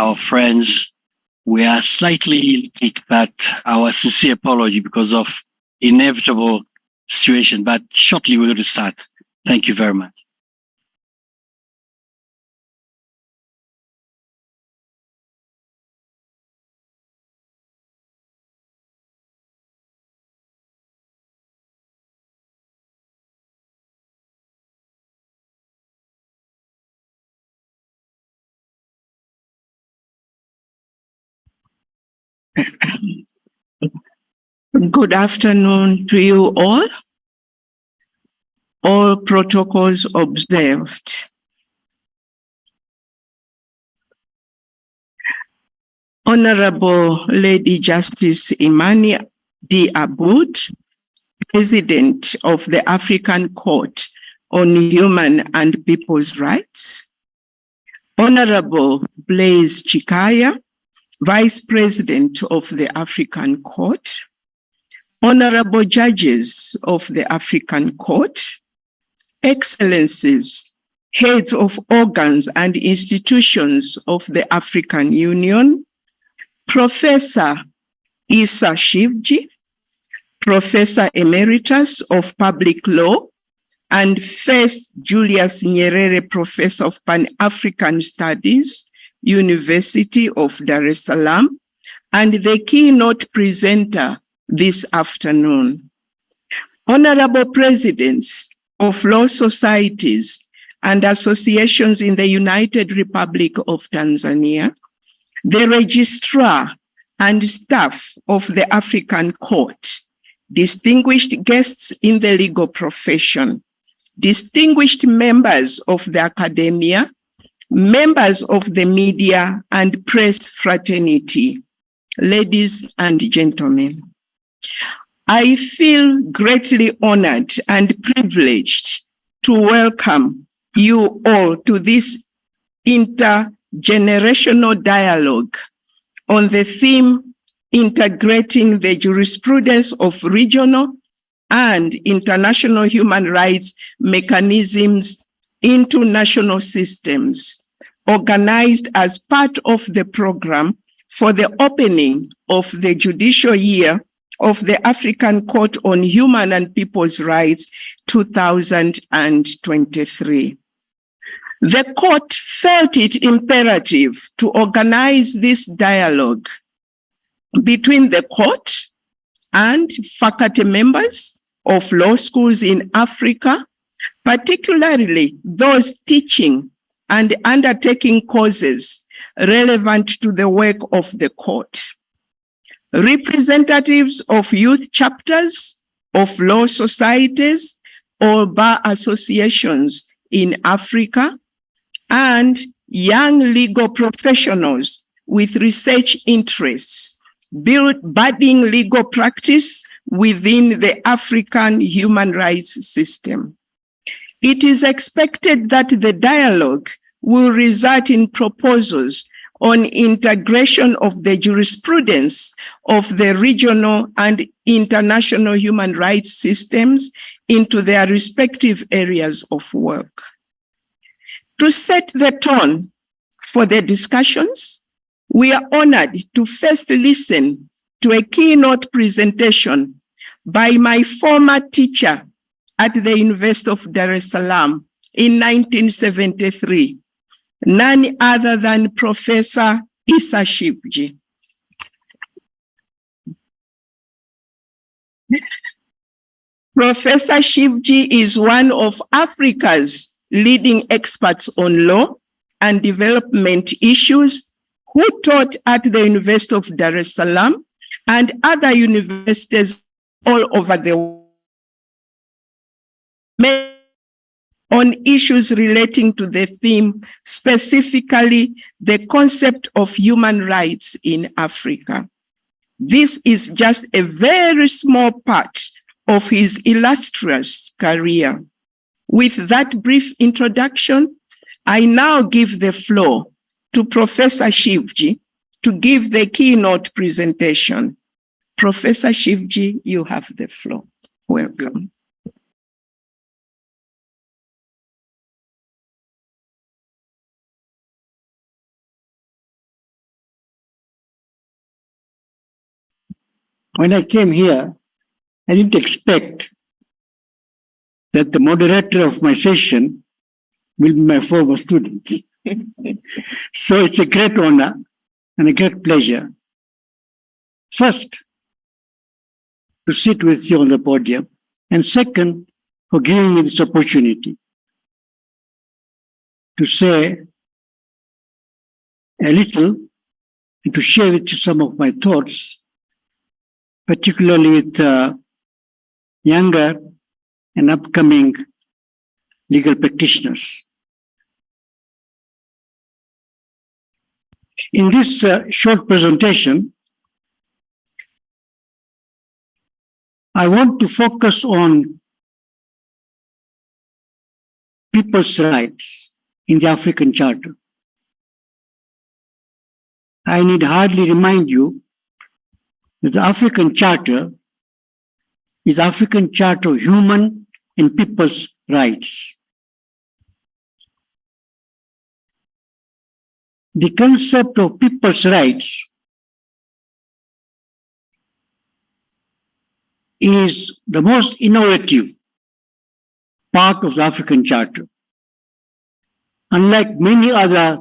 our friends. We are slightly late, but our sincere apology because of inevitable situation. But shortly we're going to start. Thank you very much. Good afternoon to you all. All protocols observed. Honorable Lady Justice Imani D. Aboud, President of the African Court on Human and People's Rights. Honorable Blaise Chikaya, Vice President of the African Court. Honorable Judges of the African Court. Excellencies, heads of organs and institutions of the African Union, Professor Issa Shivji, Professor Emeritus of Public Law and First Julius Nyerere Professor of Pan-African Studies, University of Dar es Salaam, and the keynote presenter this afternoon. Honorable Presidents of law societies and associations in the United Republic of Tanzania, the registrar and staff of the African Court, distinguished guests in the legal profession, distinguished members of the academia, members of the media and press fraternity, ladies and gentlemen. I feel greatly honored and privileged to welcome you all to this intergenerational dialogue on the theme integrating the jurisprudence of regional and international human rights mechanisms into national systems, organized as part of the program for the opening of the judicial year of the African Court on Human and People's Rights 2023. The court felt it imperative to organize this dialogue between the court and faculty members of law schools in Africa, particularly those teaching and undertaking courses relevant to the work of the court. Representatives of youth chapters of law societies or bar associations in Africa, and young legal professionals with research interests, budding legal practice within the African human rights system. It is expected that the dialogue will result in proposals on integration of the jurisprudence of the regional and international human rights systems into their respective areas of work. To set the tone for the discussions, we are honored to first listen to a keynote presentation by my former teacher at the University of Dar es Salaam in 1973, none other than Professor Issa Shivji. Professor Shivji is one of Africa's leading experts on law and development issues who taught at the University of Dar es Salaam and other universities all over the world on issues relating to the theme, specifically the concept of human rights in Africa. This is just a very small part of his illustrious career. With that brief introduction, I now give the floor to Professor Shivji to give the keynote presentation. Professor Shivji, you have the floor. Welcome. when I came here, I didn't expect that the moderator of my session will be my former student. So it's a great honor and a great pleasure, first, to sit with you on the podium, and second, for giving me this opportunity to say a little and to share with you some of my thoughts, particularly with younger and upcoming legal practitioners. In this short presentation, I want to focus on people's rights in the African Charter. I need hardly remind you that the African Charter is African Charter of Human and People's Rights. The concept of people's rights is the most innovative part of the African Charter. Unlike many other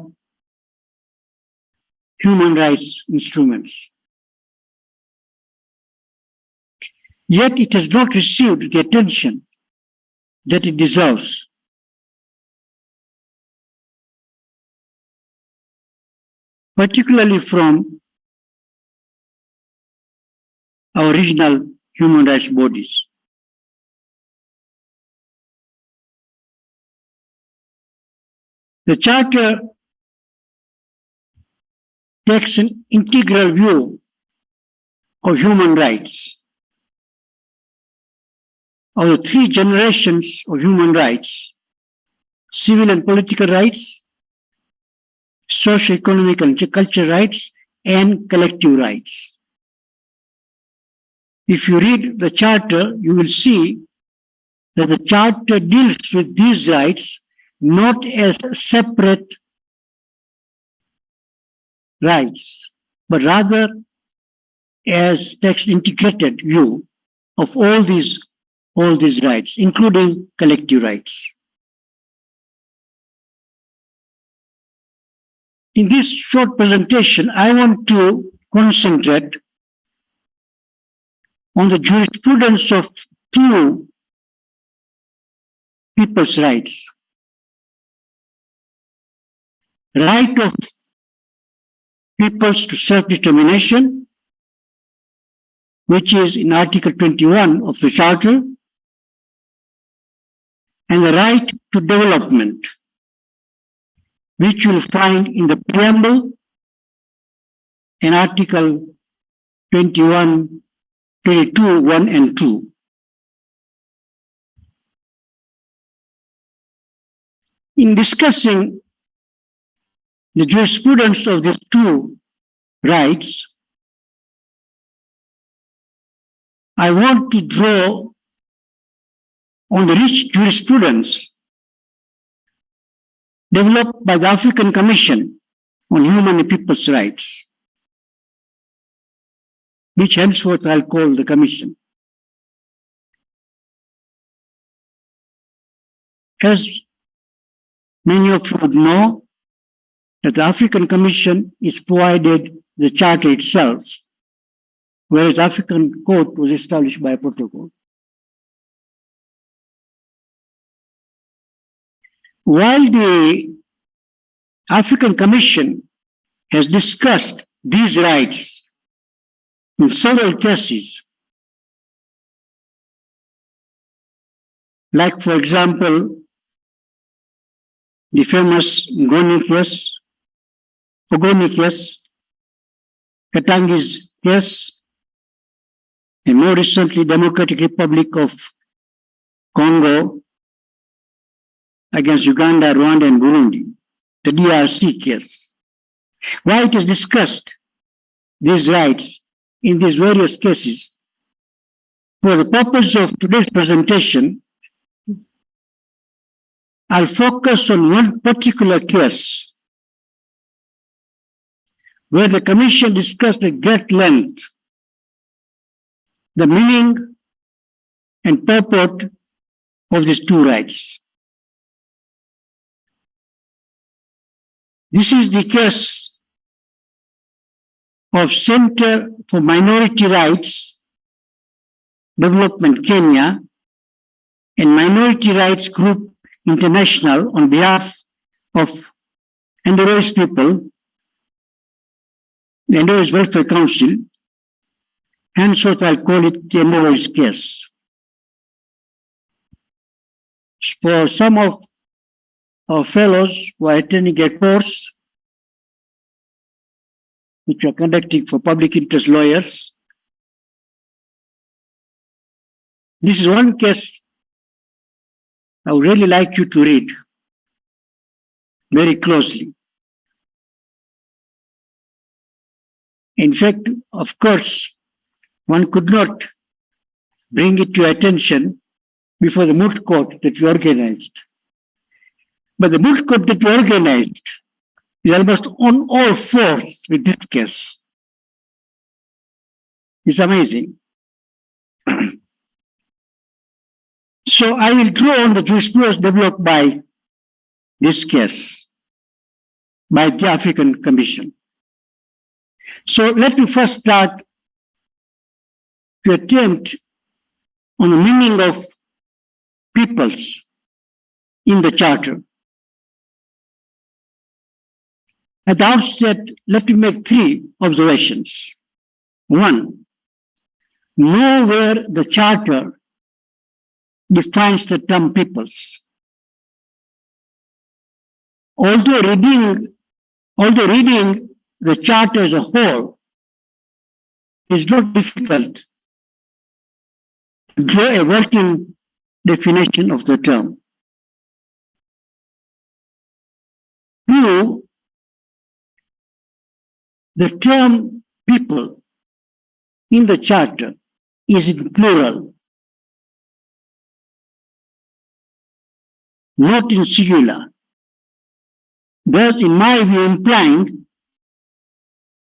human rights instruments. Yet it has not received the attention that it deserves. Particularly from our regional human rights bodies. The Charter takes an integral view of human rights, of the three generations of human rights: civil and political rights, socio-economic and cultural rights, and collective rights. If you read the Charter, you will see that the Charter deals with these rights not as separate rights, but rather as text integrated view of all these rights, including collective rights. In this short presentation, I want to concentrate on the jurisprudence of two people's rights. Right of peoples to self-determination, which is in Article 21 of the Charter, and the right to development, which you will find in the preamble in Article 21, 22, 1 and 2. In discussing the jurisprudence of these two rights, I want to draw on the rich jurisprudence developed by the African Commission on Human and People's Rights, which henceforth I'll call the Commission. As many of you would know, that the African Commission is provided the Charter itself, whereas the African Court was established by a protocol. While the African Commission has discussed these rights in several cases, like, for example, the famous Ngoni case, Ogoni case, Katangi's case, and more recently, Democratic Republic of Congo against Uganda, Rwanda, and Burundi, the DRC case. Why it is discussed these rights in these various cases? For the purpose of today's presentation, I'll focus on one particular case where the Commission discussed at great length the meaning and purport of these two rights. This is the case of Center for Minority Rights Development Kenya and Minority Rights Group International on behalf of underage people, the Underage Welfare Council, and so I'll call it the underage case. For some of our fellows who are attending a course which we are conducting for public interest lawyers, this is one case I would really like you to read very closely. In fact, of course, one could not bring it to your attention before the moot court that we organized. But the moot court that we organized is almost on all fours with this case. It's amazing. So I will draw on the jurisprudence developed by this case, by the African Commission. So let me first start to attempt on the meaning of peoples in the Charter. At the outset, let me make three observations. One, nowhere the Charter defines the term peoples. Although reading the Charter as a whole is not difficult to draw a working definition of the term. Two, the term people in the Charter is in plural, not in singular, thus, in my view, implying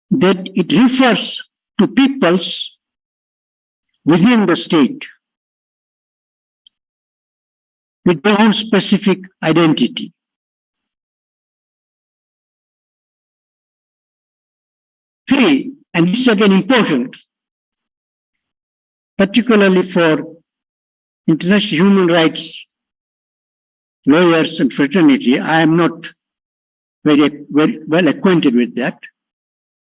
that it refers to peoples within the state with their own specific identity. Three, and this is again important, particularly for international human rights lawyers and fraternity. I am not very well acquainted with that,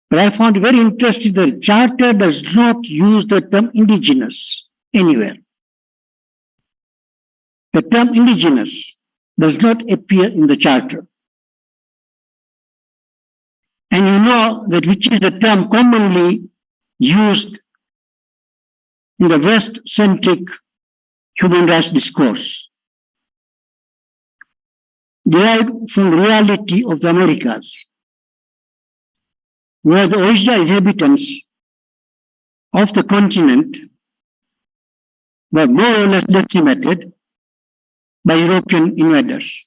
but I found it very interesting that the Charter does not use the term indigenous anywhere. The term indigenous does not appear in the Charter. And you know that which is the term commonly used in the West-centric human rights discourse, derived from the reality of the Americas, where the original inhabitants of the continent were more or less decimated by European invaders.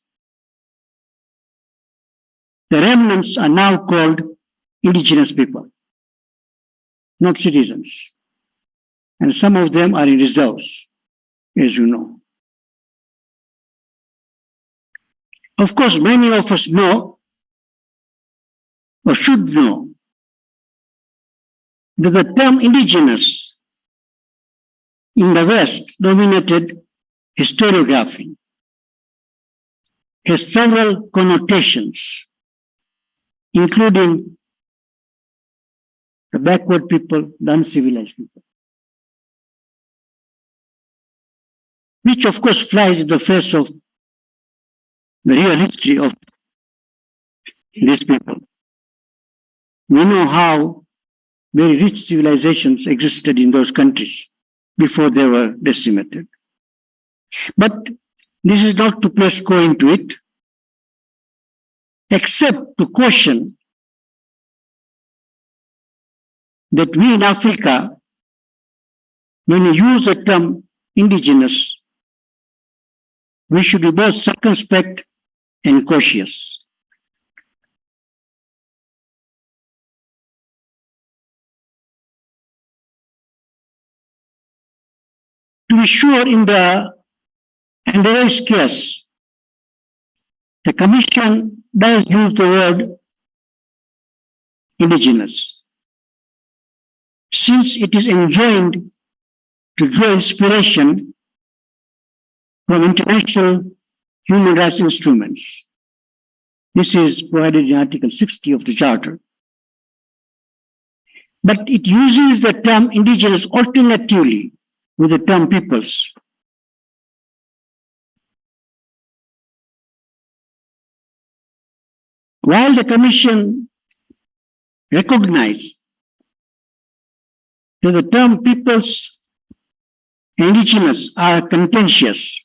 The remnants are now called indigenous people, not citizens. And some of them are in reserves, as you know. Of course, many of us know, or should know, that the term indigenous in the West dominated historiography has several connotations, including the backward people, the uncivilized people, which of course flies in the face of the real history of these people. We know how very rich civilizations existed in those countries before they were decimated. But this is not to place go into it, except to caution that we in Africa, when we use the term indigenous, we should be both circumspect and cautious. To be sure, in the Andre's case, the Commission does use the word indigenous, since it is enjoined to draw inspiration from international human rights instruments. This is provided in Article 60 of the Charter. But it uses the term indigenous alternatively with the term peoples. While the Commission recognized that the term peoples and indigenous are contentious,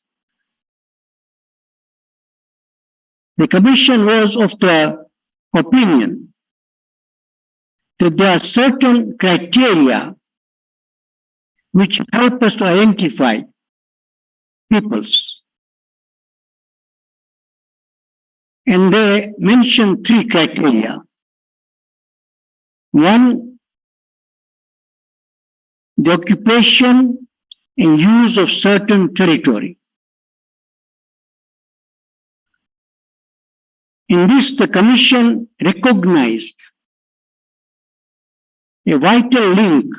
the Commission was of the opinion that there are certain criteria which help us to identify peoples. And they mention three criteria. One, the occupation and use of certain territory. In this, the Commission recognized a vital link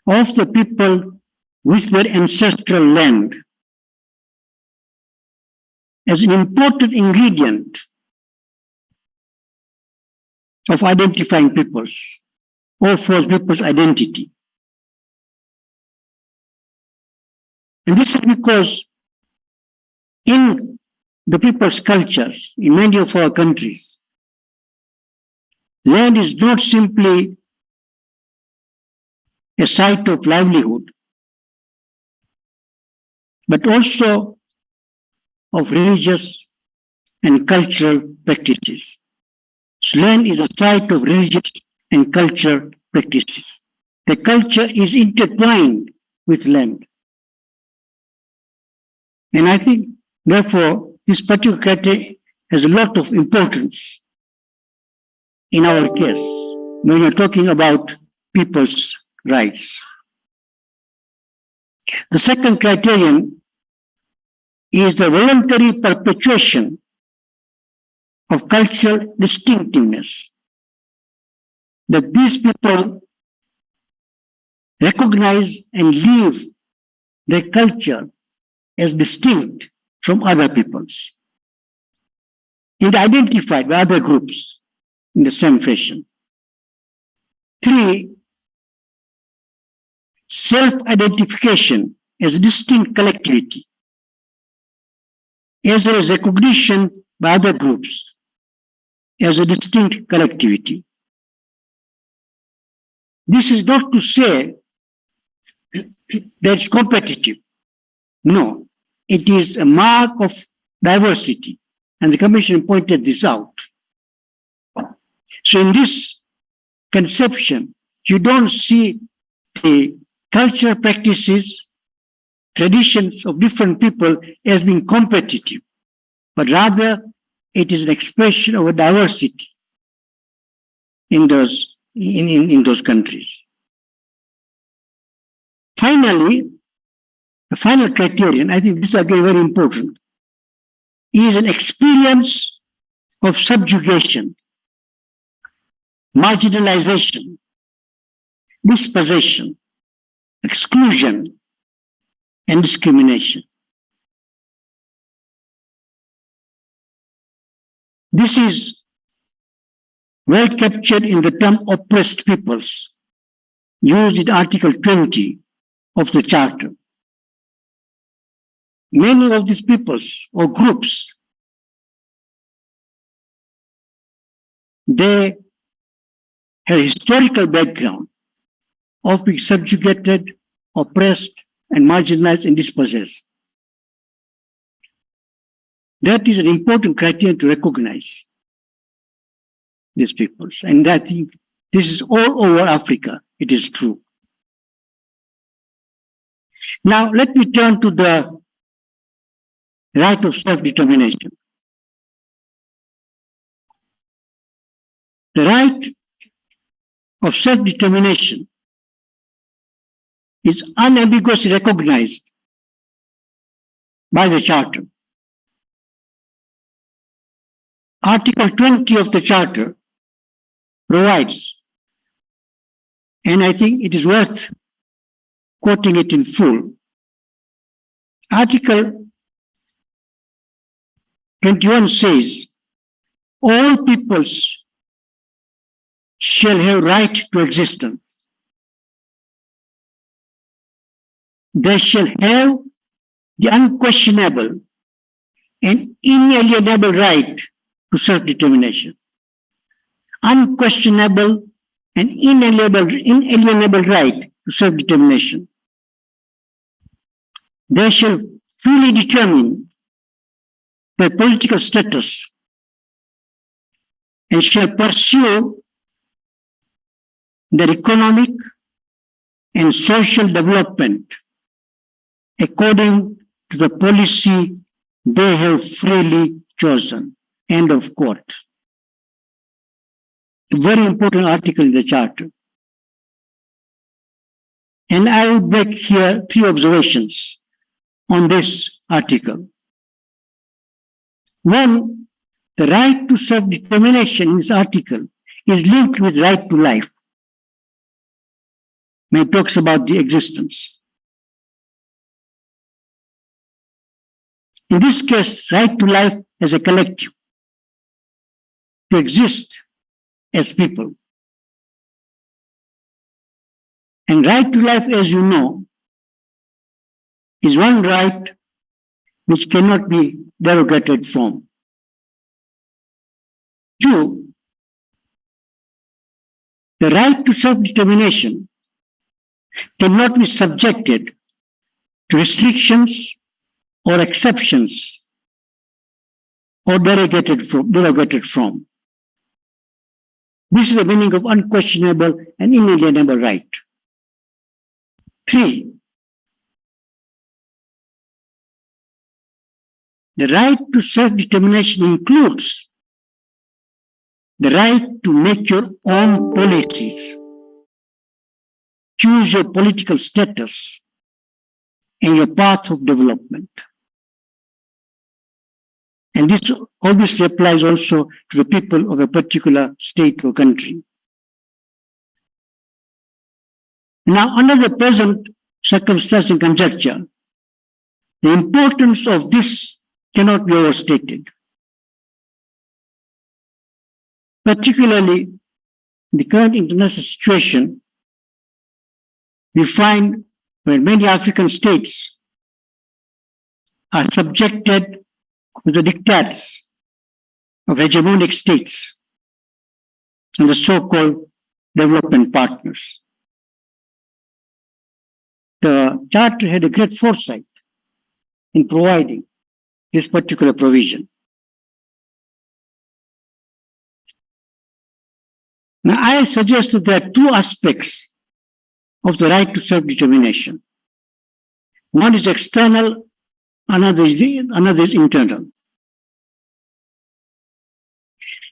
of the people with their ancestral land as an important ingredient of identifying peoples or for people's identity. And this is because in the people's cultures, in many of our countries, land is not simply a site of livelihood, but also of religious and cultural practices. So land is a site of religious and cultural practices. The culture is intertwined with land. And I think, therefore, this particular criteria has a lot of importance in our case when we're talking about people's rights. The second criterion is the voluntary perpetuation of cultural distinctiveness, that these people recognize and live their culture as distinct from other peoples and identified by other groups in the same fashion. Three, self-identification as a distinct collectivity, as well as recognition by other groups as a distinct collectivity. This is not to say that it's competitive. No, it is a mark of diversity, and the Commission pointed this out. So in this conception, you don't see the cultural practices, traditions of different people as being competitive, but rather it is an expression of a diversity in those countries. Finally, the final criterion, I think this is again very important, is an experience of subjugation, marginalization, dispossession, exclusion, and discrimination. This is well captured in the term oppressed peoples, used in Article 20 of the Charter. Many of these peoples or groups, they have a historical background of being subjugated, oppressed, and marginalized and dispossessed. That is an important criterion to recognize these peoples. And I think this is all over Africa. It is true. Now, let me turn to the right of self-determination. The right of self-determination is unambiguously recognized by the Charter. Article 20 of the Charter provides, and I think it is worth quoting it in full. Article 21 says, all peoples shall have right to existence. They shall have the unquestionable and inalienable right to self-determination. Unquestionable and inalienable right to self-determination. They shall fully determine their political status and shall pursue their economic and social development according to the policy they have freely chosen. End of quote. A very important article in the Charter. And I will make here 3 observations on this article. One, the right to self-determination in this article is linked with right to life. When it talks about the existence. In this case, right to life as a collective, to exist as people. And right to life, as you know, is one right which cannot be derogated from. 2, the right to self-determination cannot be subjected to restrictions or exceptions or derogated from. This is the meaning of unquestionable and inalienable right. 3, the right to self-determination includes the right to make your own policies, choose your political status and your path of development. And this obviously applies also to the people of a particular state or country. Now, under the present circumstance and conjecture, the importance of this cannot be overstated. Particularly in the current international situation, we find where many African states are subjected to the diktats of hegemonic states and the so-called development partners. The Charter had a great foresight in providing this particular provision. Now, I suggest that there are 2 aspects of the right to self-determination. One is external, another is internal.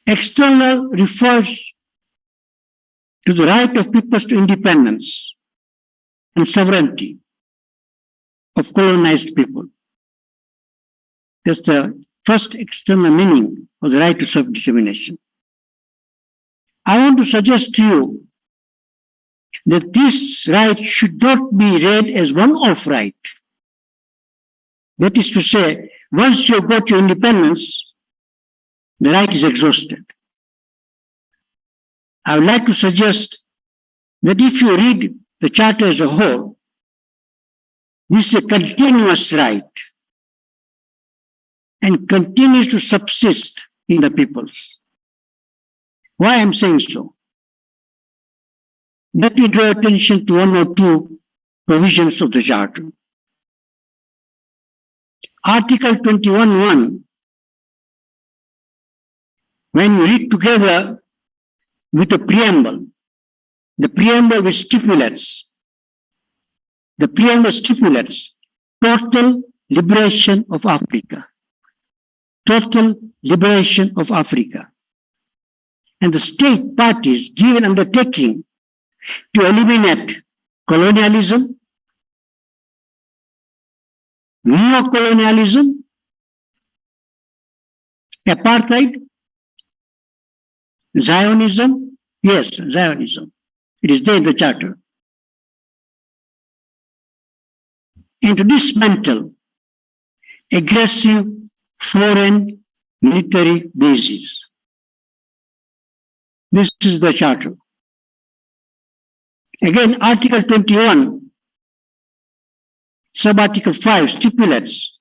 External refers to the right of peoples to independence and sovereignty of colonized people. That's the first external meaning of the right to self-determination. I want to suggest to you that this right should not be read as one-off right. That is to say, once you have got your independence, the right is exhausted. I would like to suggest that if you read the Charter as a whole, this is a continuous right and continues to subsist in the peoples. Why I'm saying so? Let me draw attention to 1 or 2 provisions of the Charter. Article 21(1), when you read together with the preamble which stipulates, total liberation of Africa. Total liberation of Africa. And the state parties give an undertaking to eliminate colonialism, neocolonialism, apartheid, Zionism. Yes, Zionism. It is there in the charter. And to dismantle aggressive foreign military bases. This is the charter. Again, Article 21, Sub-Article 5 stipulates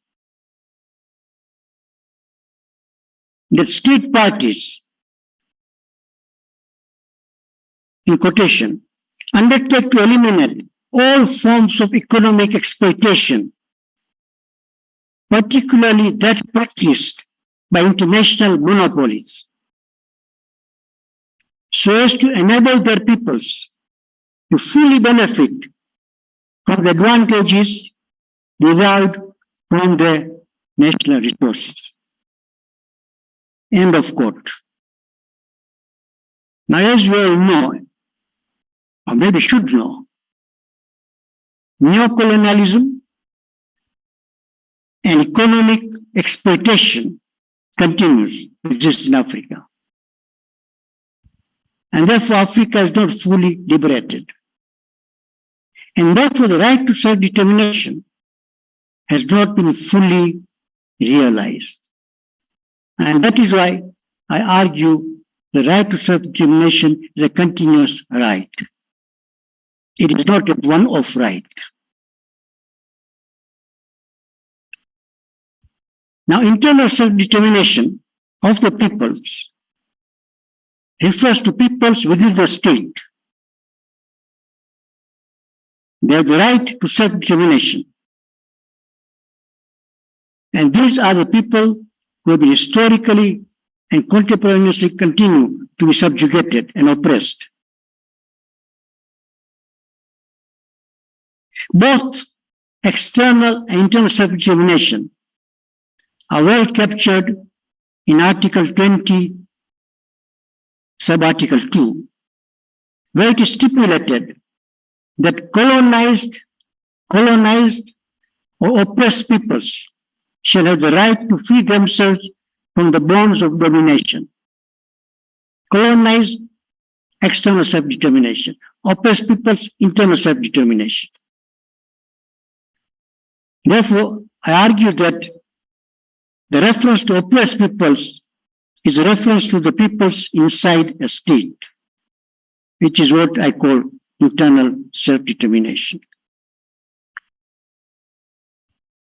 that state parties, in quotation, undertake to eliminate all forms of economic exploitation, particularly that practiced by international monopolies, so as to enable their peoples to fully benefit from the advantages derived from their national resources. End of quote. Now, as you all know, or maybe should know, neocolonialism and economic exploitation continues to exist in Africa. And therefore, Africa is not fully liberated. And therefore, the right to self-determination has not been fully realized. And that is why I argue the right to self-determination is a continuous right. It is not a one-off right. Now, internal self-determination of the peoples refers to peoples within the state. They have the right to self-determination. And these are the people who have been historically and contemporaneously continue to be subjugated and oppressed. Both external and internal self-determination are well captured in Article 20, Sub-Article 2, where it is stipulated that colonized or oppressed peoples shall have the right to free themselves from the bonds of domination. Colonized, external self-determination. Oppressed peoples, internal self-determination. Therefore, I argue that the reference to oppressed peoples is a reference to the peoples inside a state, which is what I call internal self-determination.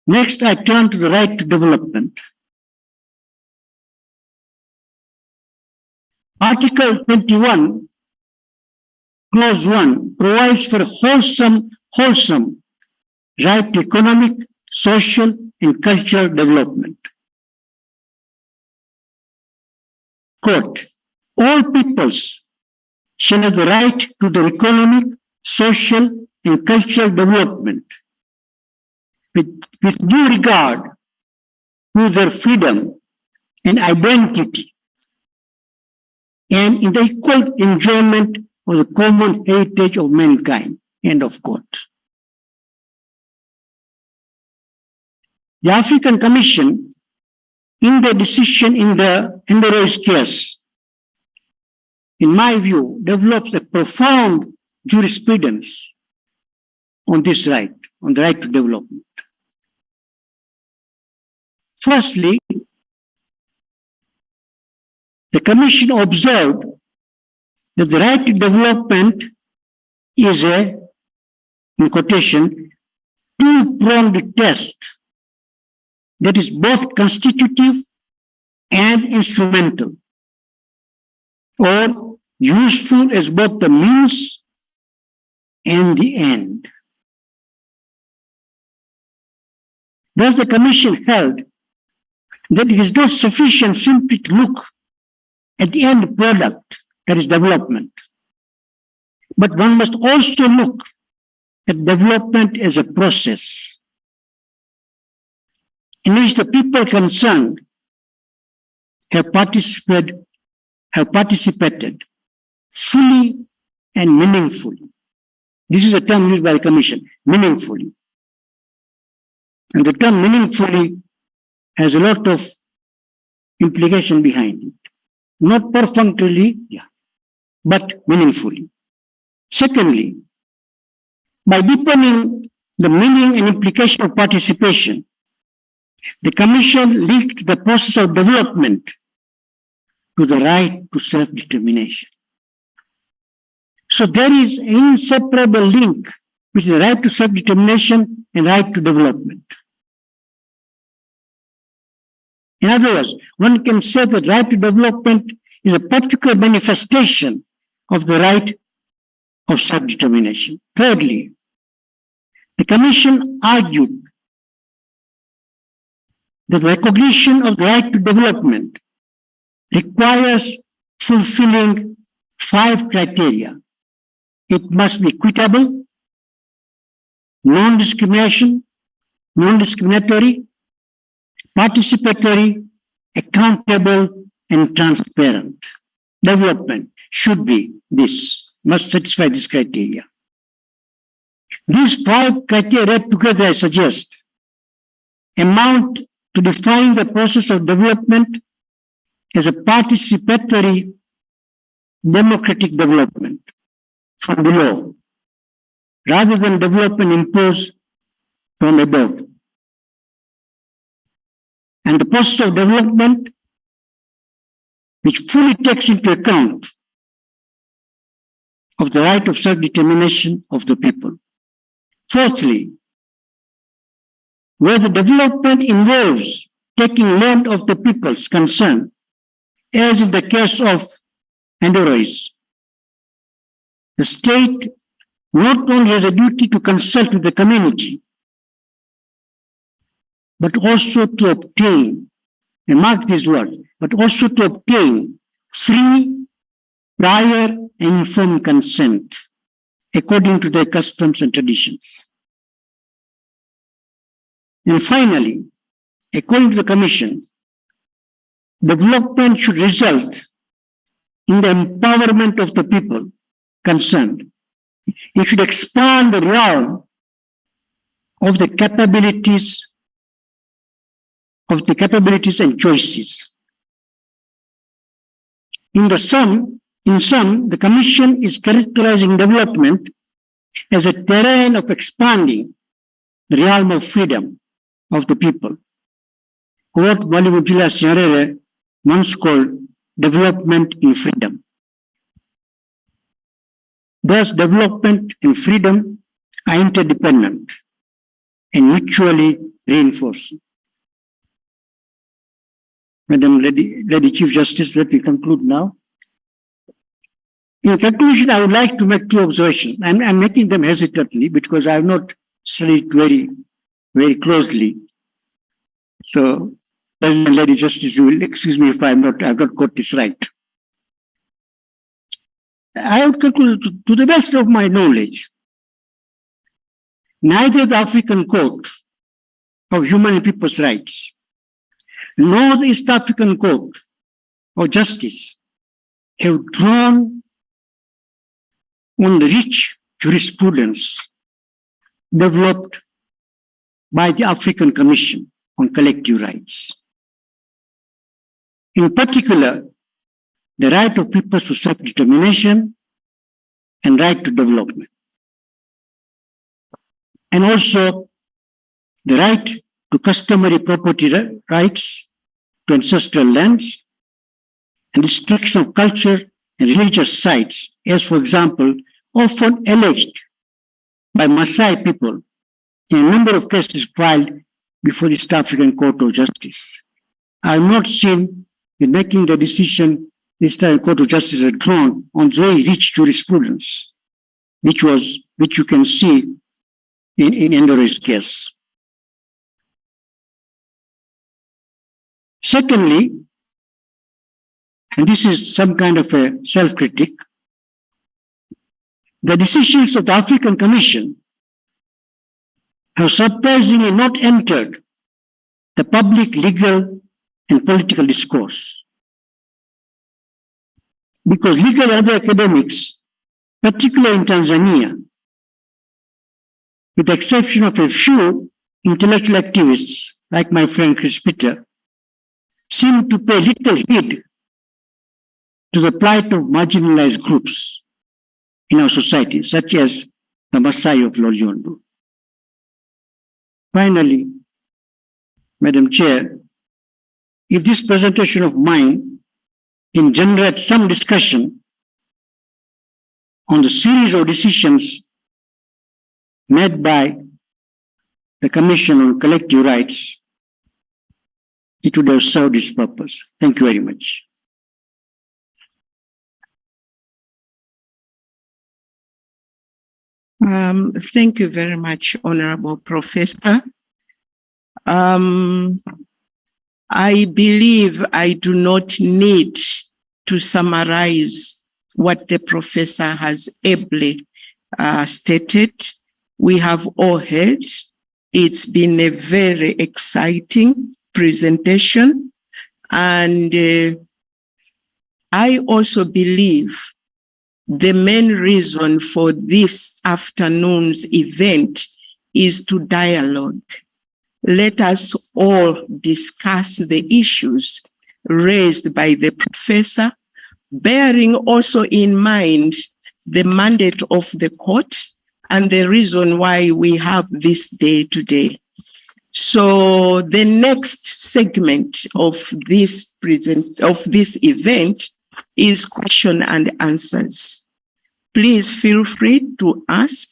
Next, I turn to the right to development. Article 21, Clause 1 provides for wholesome right to economic, social, and cultural development. Quote, all peoples shall have the right to their economic, social, and cultural development with due regard to their freedom and identity and in the equal enjoyment of the common heritage of mankind. End of quote. The African Commission, in their decision in the Enderoy's case, in my view, develops a profound jurisprudence on this right, on the right to development. Firstly, the Commission observed that the right to development is a, in quotation, two-pronged test that is both constitutive and instrumental, or useful as both the means and the end. Thus, the Commission held that it is not sufficient simply to look at the end product, that is development, but one must also look at development as a process in which the people concerned have participated fully and meaningfully. This is a term used by the Commission, meaningfully. And the term meaningfully has a lot of implication behind it. Not perfunctorily, but meaningfully. Secondly, by deepening the meaning and implication of participation, the Commission linked the process of development to the right to self-determination. So there is an inseparable link between the right to self-determination and right to development. In other words, one can say that right to development is a particular manifestation of the right of self-determination. Thirdly, the Commission argued that recognition of the right to development requires fulfilling 5 criteria. It must be equitable, non-discriminatory, participatory, accountable, and transparent. Development should be this, must satisfy this criteria. These 5 criteria together, I suggest, amount to define the process of development as a participatory democratic development from below, rather than development imposed from above. And the process of development which fully takes into account of the right of self-determination of the people. Fourthly, where the development involves taking land of the peoples concerned, as in the case of Andorrais, the state not only has a duty to consult with the community, but also to obtain, and mark these words, but also to obtain free, prior, and informed consent according to their customs and traditions. And finally, according to the Commission, development should result in the empowerment of the people concerned. It should expand the realm of the capabilities and choices. In sum, the Commission is characterizing development as a terrain of expanding the realm of freedom of the people. What Bollywood Julius Nyerere once called development in freedom. Thus, development and freedom are interdependent and mutually reinforcing. Madam Lady Chief Justice, let me conclude now. In conclusion, I would like to make 2 observations. I'm making them hesitantly because I have not studied very, very closely. So, President Lady Justice, you will excuse me if I've not got this right. I would conclude, to the best of my knowledge, neither the African Court of Human and People's Rights nor the East African Court of Justice have drawn on the rich jurisprudence developed by the African Commission on Collective Rights. In particular, the right of peoples to self-determination and right to development. And also the right to customary property rights to ancestral lands and destruction of culture and religious sites, as for example, often alleged by Maasai people in a number of cases filed before the East African Court of Justice. I have not seen in making the decision the East African Court of Justice had drawn on very rich jurisprudence, which you can see in Andorrais' case. Secondly, and this is some kind of a self-critic, the decisions of the African Commission have surprisingly not entered the public, legal, and political discourse. Because legal and other academics, particularly in Tanzania, with the exception of a few, intellectual activists like my friend Chris Peter seem to pay little heed to the plight of marginalized groups in our society, such as the Maasai of Loliondo. Finally, Madam Chair, if this presentation of mine can generate some discussion on the series of decisions made by the Commission on Collective Rights, it would have served its purpose. Thank you very much. Thank you very much, Honorable Professor. I believe I do not need to summarize what the professor has ably stated. We have all heard. It's been a very exciting presentation. And I also believe the main reason for this afternoon's event is to dialogue. Let us all discuss the issues raised by the professor, bearing also in mind the mandate of the court and the reason why we have this day today. So the next segment of this event is question and answers. Please feel free to ask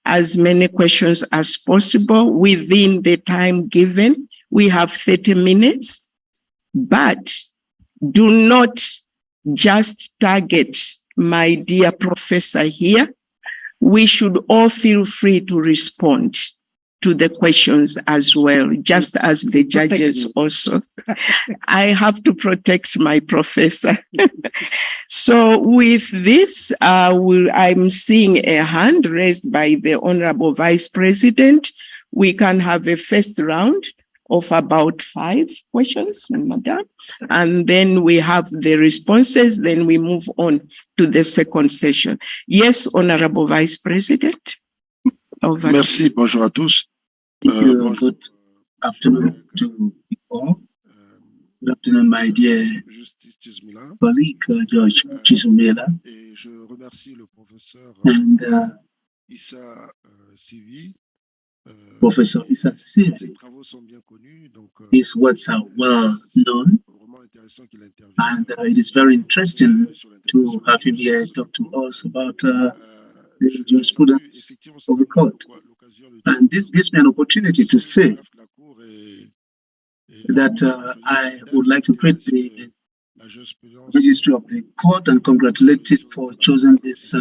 as many questions as possible within the time given. We have 30 minutes, but do not just target my dear professor here. We should all feel free to respond to the questions as well, just as the judges also. I have to protect my professor. So with this, I'm seeing a hand raised by the Honorable Vice President. We can have a first round of about 5 questions, Madam, and then we have the responses, then we move on to the second session. Yes, Honorable Vice President. Over. Merci, bonjour à tous. Good afternoon to you all. Good afternoon, my dear colleague, George Chisumela. And Professor Issa Sivi. His words are well known, and it is very interesting to have him here talk to us about the jurisprudence of the court. And this gives me an opportunity to say that I would like to create the registry of the court and congratulate it for choosing this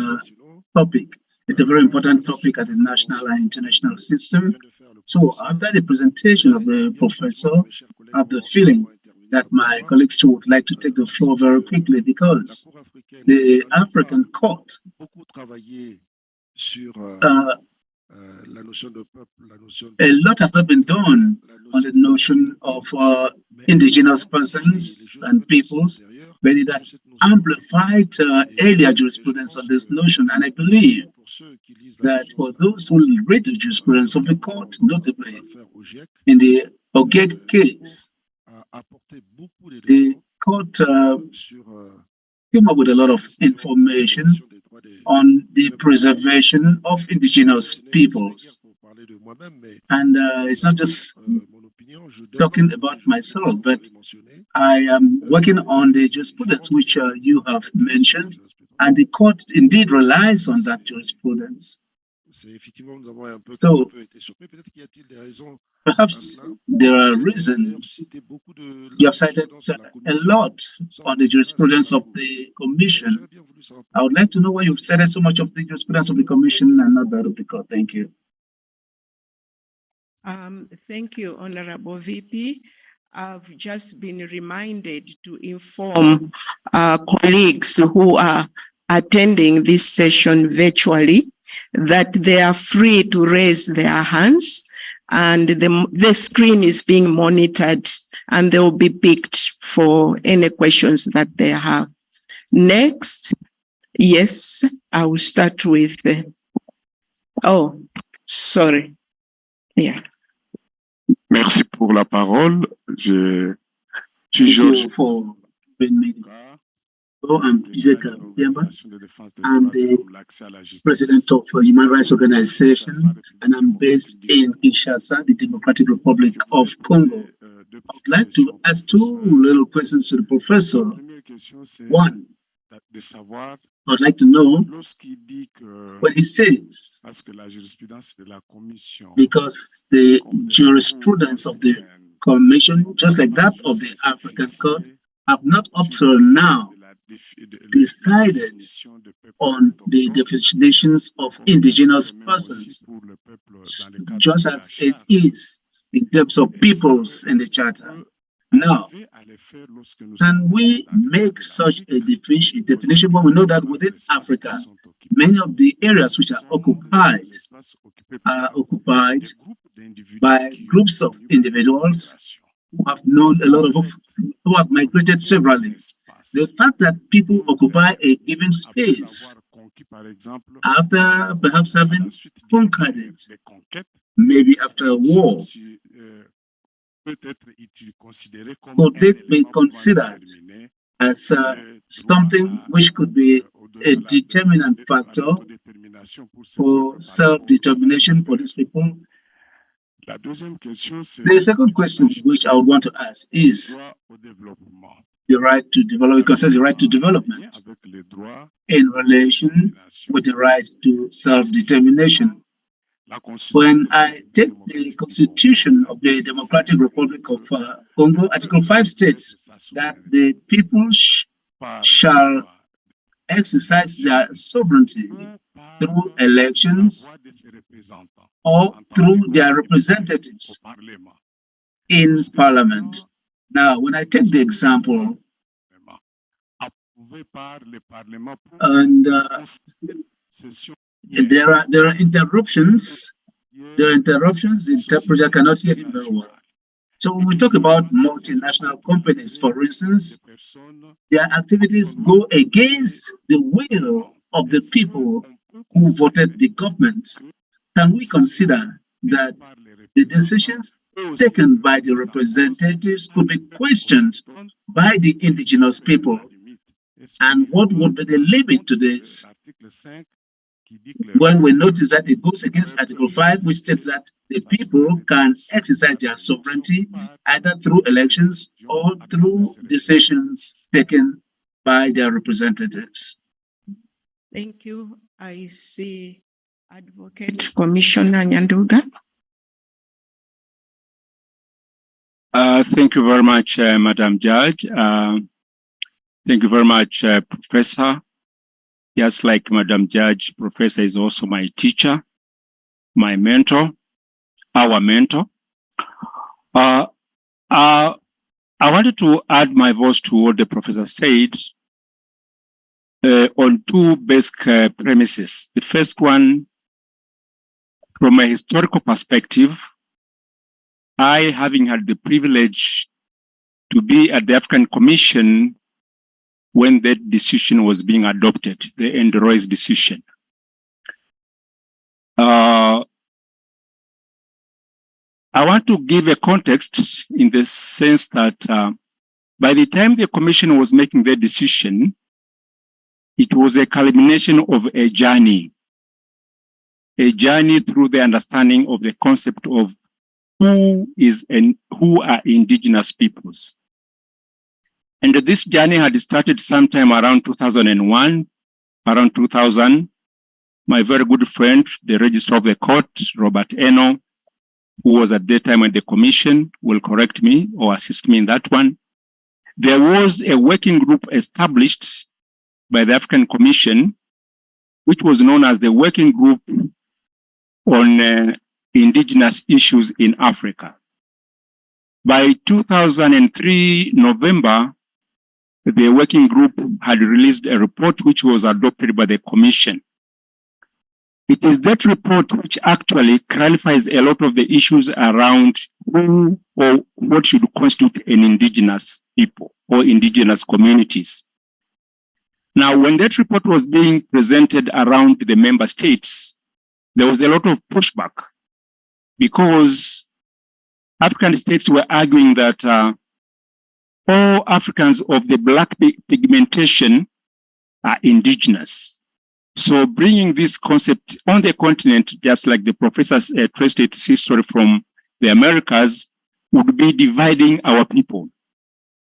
topic. It's a very important topic at the national and international system. So after the presentation of the professor, I have the feeling that my colleagues too would like to take the floor very quickly, because the African court a lot has not been done on the notion of indigenous persons and peoples, but it has amplified earlier jurisprudence on this notion. And I believe that for those who read the jurisprudence of the court, notably in the Ogeg case, the court came up with a lot of information on the preservation of indigenous peoples. And it's not just talking about myself, but I am working on the jurisprudence which you have mentioned, and the court indeed relies on that jurisprudence. So perhaps there are reasons. You have cited a lot on the jurisprudence of the Commission. I would like to know why you've cited so much of the jurisprudence of the Commission and not that of the court. Thank you. Thank you, Honorable VP. I've just been reminded to inform colleagues who are attending this session virtually that they are free to raise their hands, and the screen is being monitored, and they will be picked for any questions that they have. Next, yes, I will start with oh, sorry. Yeah. Merci pour la parole. Je suis Thank Georges. you for being me. So I'm Judicial. I'm the president of a human rights organization, and I'm based in Kinshasa, the Democratic Republic of Congo. I would like to ask two little questions to the professor. One, I'd like to know what he says, because the jurisprudence of the Commission, just like that of the African Court, have not up till now decided on the definitions of indigenous persons, just as it is in terms of peoples in the Charter. Now, can we make such a definition when we know that within Africa, many of the areas which are occupied by groups of individuals who have known a lot of, who have migrated severally? The fact that people occupy a given space after perhaps having conquered it, maybe after a war, could it be considered as something which could be a determinant factor for self-determination for these people? The second question which I would want to ask is the right to develop. It concerns the right to development in relation with the right to self-determination. When I take the Constitution of the Democratic Republic of Congo, Article 5 states that the people shall exercise their sovereignty through elections or through their representatives in Parliament. Now, when I take the example, and there are interruptions. There are interruptions. The interpreter cannot hear him very well. So when we talk about multinational companies, for instance, their activities go against the will of the people who voted the government. Can we consider that the decisions taken by the representatives could be questioned by the indigenous people? And what would be the limit to this? When we notice that it goes against Article 5, which states that the people can exercise their sovereignty either through elections or through decisions taken by their representatives. Thank you. I see Advocate Commissioner Nyanduga. Thank you very much, Madam Judge. Thank you very much, Professor. Just like Madam Judge, Professor is also my teacher, my mentor, our mentor. I wanted to add my voice to what the Professor said on two basic premises. The first one, from a historical perspective, I, having had the privilege to be at the African Commission when that decision was being adopted, the Ndoro's decision. I want to give a context in the sense that by the time the Commission was making their decision, it was a culmination of a journey through the understanding of the concept of who are indigenous peoples. And this journey had started sometime around 2001, around 2000. My very good friend, the Registrar of the Court, Robert Eno, who was at that time at the Commission, will correct me or assist me in that one. There was a working group established by the African Commission, which was known as the Working Group on Indigenous Issues in Africa. By 2003, November, the working group had released a report which was adopted by the Commission. It is that report which actually clarifies a lot of the issues around who or what should constitute an indigenous people or indigenous communities. Now, when that report was being presented around the member states, there was a lot of pushback because African states were arguing that all Africans of the black pigmentation are indigenous. So bringing this concept on the continent, just like the professors traced its history from the Americas, would be dividing our people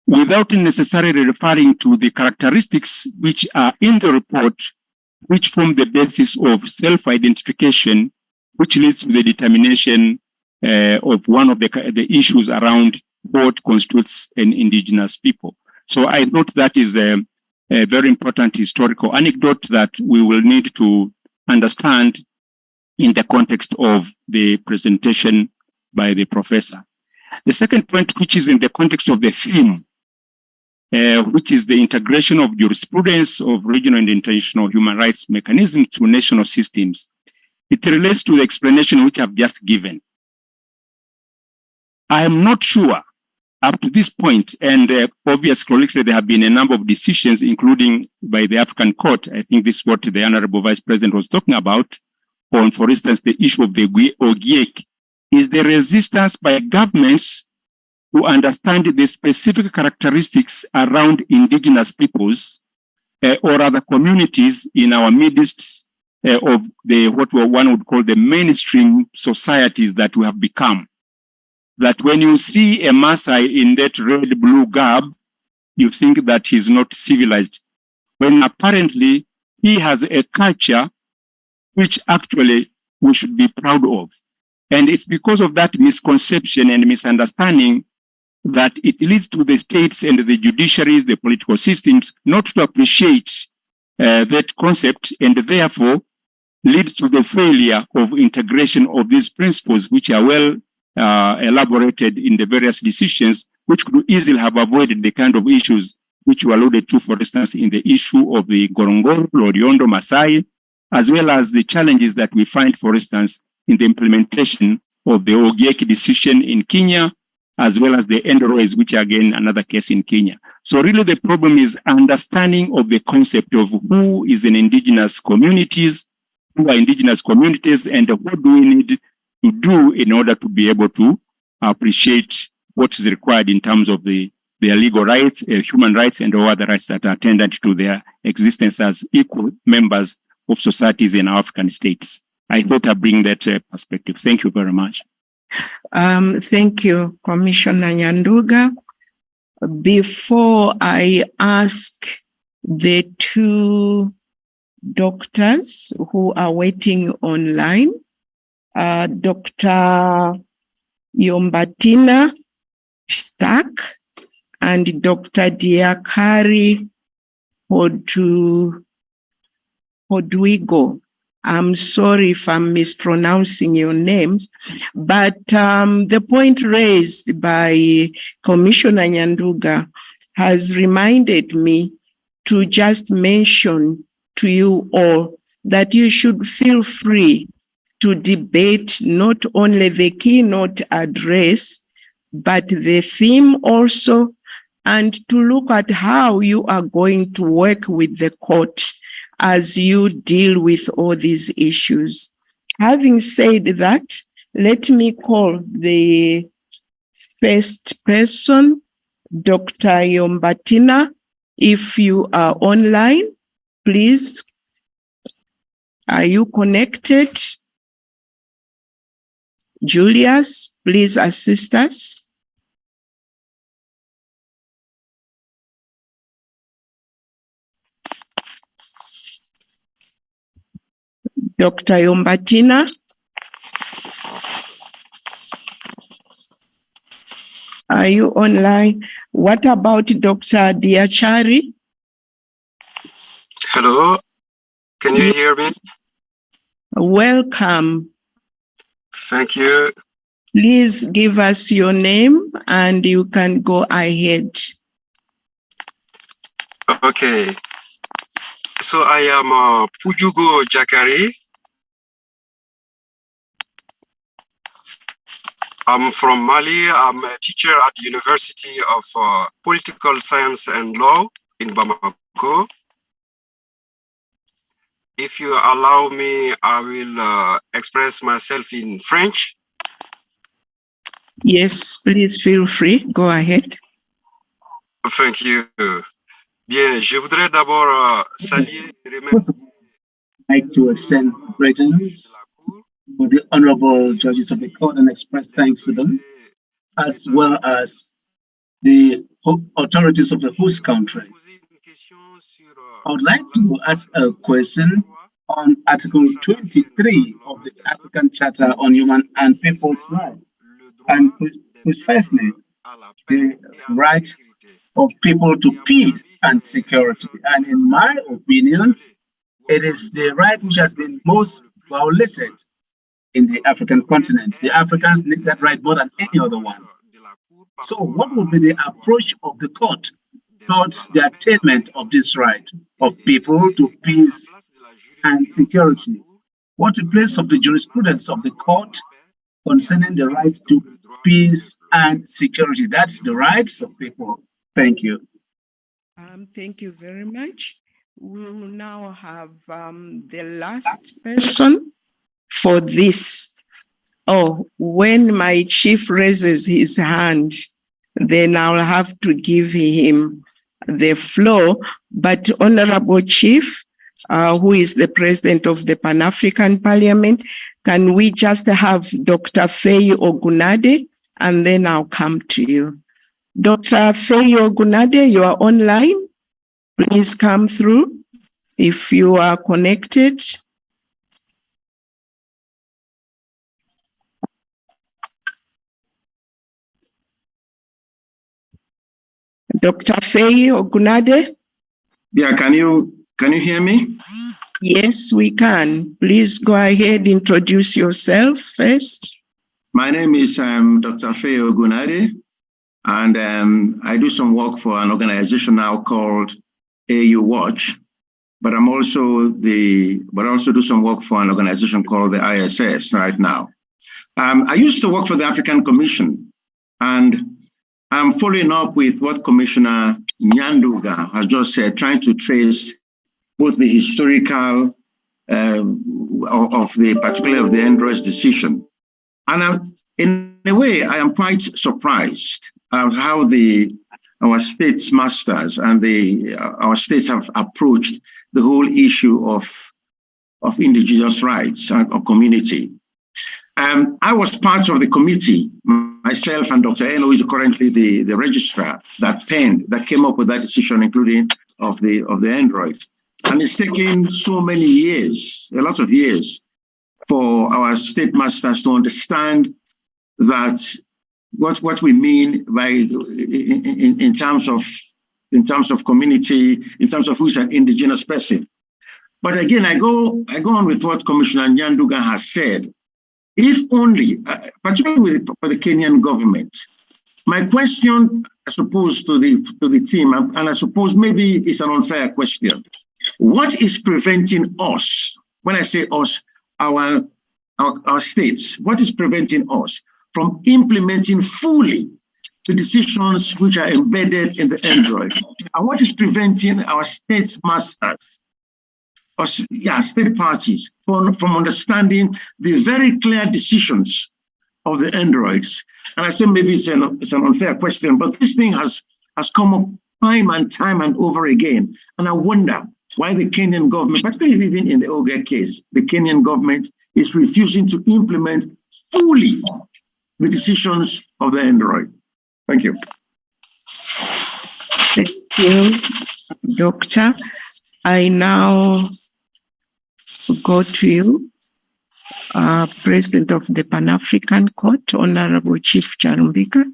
without necessarily referring to the characteristics which are in the report, which form the basis of self-identification, which leads to the determination of one of the issues around what constitutes an indigenous people. So I thought that is a very important historical anecdote that we will need to understand in the context of the presentation by the professor. The second point, which is in the context of the theme, which is the integration of jurisprudence of regional and international human rights mechanisms to national systems. It relates to the explanation which I've just given. I am not sure up to this point, and obviously there have been a number of decisions, including by the African Court. I think this is what the Honorable Vice President was talking about, on, for instance, the issue of the OGIEC, is the resistance by governments to understand the specific characteristics around indigenous peoples or other communities in our midst of the what one would call the mainstream societies that we have become. That when you see a Maasai in that red-blue garb, you think that he's not civilized, when apparently he has a culture which actually we should be proud of. And it's because of that misconception and misunderstanding that it leads to the states and the judiciaries, the political systems, not to appreciate that concept, and therefore leads to the failure of integration of these principles, which are well elaborated in the various decisions, which could easily have avoided the kind of issues which were alluded to, for instance, in the issue of the Ngorongoro, Loriondo, Maasai, as well as the challenges that we find, for instance, in the implementation of the OGIEC decision in Kenya, as well as the NROs, which are again another case in Kenya. So really the problem is understanding of the concept of who is an indigenous communities, who are indigenous communities, and what do we need to do in order to be able to appreciate what is required in terms of their legal rights, human rights, and all other rights that are attendant to their existence as equal members of societies in African states. I thought I'd bring that perspective. Thank you very much. Thank you, Commissioner Nyanduga. Before I ask the two doctors who are waiting online, Dr. Yombatina Stark and Dr. Diakari Hodwigo. I'm sorry if I'm mispronouncing your names, but the point raised by Commissioner Nyanduga has reminded me to just mention to you all that you should feel free to debate not only the keynote address, but the theme also, and to look at how you are going to work with the court as you deal with all these issues. Having said that, let me call the first person, Dr. Yombatina. If you are online, please, are you connected? Julius, please assist us. Dr. Yombatina. Are you online? What about Dr. Diachari? Hello, can you hear me? Welcome. Thank you. Please give us your name and you can go ahead. Okay. So I am Pujugo Jakari. I'm from Mali. I'm a teacher at the University of Political Science and Law in Bamako. If you allow me, I will express myself in French. Yes, please feel free. Go ahead. Thank you. Bien, je voudrais d'abord saluer et remercier. I'd like to extend greetings to the honorable judges of the court and express thanks to them, as well as the authorities of the host country. I would like to ask a question on Article 23 of the African Charter on Human and People's Rights, and precisely the right of people to peace and security. And in my opinion, it is the right which has been most violated in the African continent. The Africans need that right more than any other one. So what would be the approach of the court towards the attainment of this right of people to peace and security? What's the place of the jurisprudence of the court concerning the right to peace and security? That's the rights of people. Thank you. Thank you very much. We will now have the last person for this. Oh, when my chief raises his hand, then I'll have to give him the floor. But Honorable Chief, who is the president of the Pan-African Parliament, can we just have Dr. Faye Ogunade, and then I'll come to you. Dr. Faye Ogunade, you are online. Please come through if you are connected. Dr. Faye Ogunade? Yeah, can you hear me? Yes, we can. Please go ahead, introduce yourself first. My name is Dr. Faye Ogunade, and I do some work for an organization now called AU Watch, but I also do some work for an organization called the ISS right now. I used to work for the African Commission, and I'm following up with what Commissioner Nyanduga has just said, trying to trace both the historical particularly of the Android's decision. And in a way, I am quite surprised of how our states masters and our states have approached the whole issue of indigenous rights or community. I was part of the committee, myself and Dr. Eno, who is currently the registrar that came up with that decision, including of the androids. And it's taken so many years, a lot of years, for our state masters to understand that what we mean by in terms of community, in terms of who's an indigenous person. But again, I go on with what Commissioner Nyanduga has said. If only, particularly for the Kenyan government, my question, I suppose, to the team, and I suppose maybe it's an unfair question. What is preventing us, when I say us, our states, what is preventing us from implementing fully the decisions which are embedded in the Android? And what is preventing our state masters, state parties, from understanding the very clear decisions of the Androids? And I say maybe it's an unfair question, but this thing has come up time and over again. And I wonder why the Kenyan government, particularly even in the Oga case, the Kenyan government is refusing to implement fully the decisions of the Android. Thank you. Thank you, Doctor. I now go to you, President of the Pan-African Court, Honorable Chief Charumbika.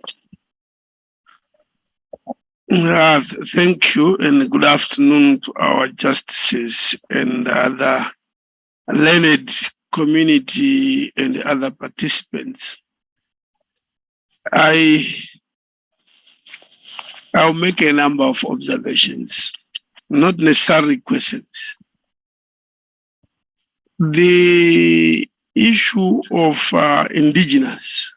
Thank you, and good afternoon to our justices and other learned community and other participants. I'll make a number of observations, not necessarily questions. The issue of indigenous,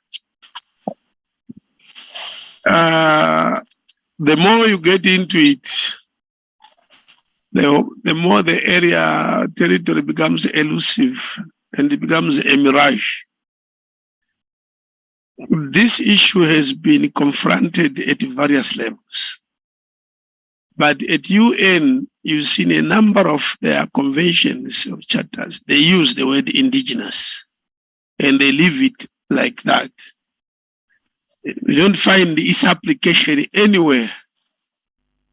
the more you get into it, the more the territory becomes elusive and it becomes a mirage. this issue has been confronted at various levels. But at UN, you've seen a number of their conventions or charters, they use the word indigenous, and they leave it like that. We don't find its application anywhere.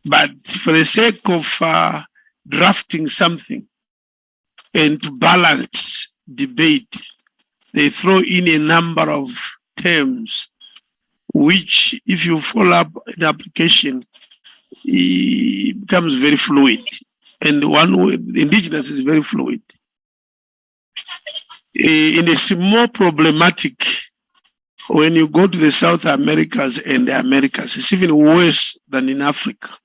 But for the sake of drafting something and to balance debate, they throw in a number of terms which, if you follow up the application, it becomes very fluid. And one word, indigenous, is very fluid. It is more problematic when you go to the South Americas and the Americas. It's even worse than in Africa.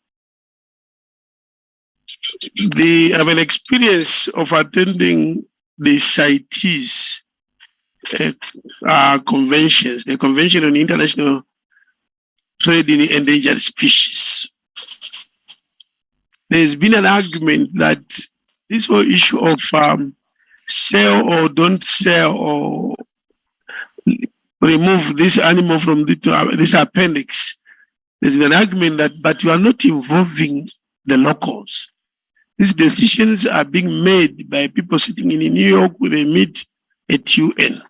I have an experience of attending the CITES conventions, the Convention on International Trade in Endangered Species. There's been an argument that this whole issue of sell or don't sell or remove this animal from this appendix, there's been an argument that, but you are not involving the locals. These decisions are being made by people sitting in New York with a meet at UN.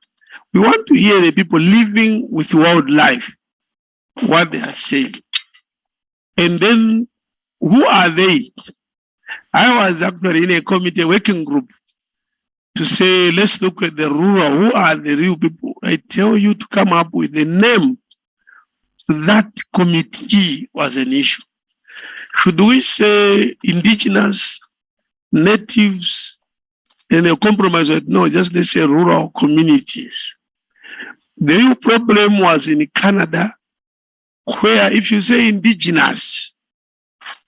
We want to hear the people living with wildlife, what they are saying. And then, who are they? I was actually in a committee working group to say, let's look at the rural. Who are the real people? I tell you to come up with the name. That committee was an issue. Should we say indigenous, natives, and a compromise? No, just let's say rural communities. The real problem was in Canada, where if you say indigenous,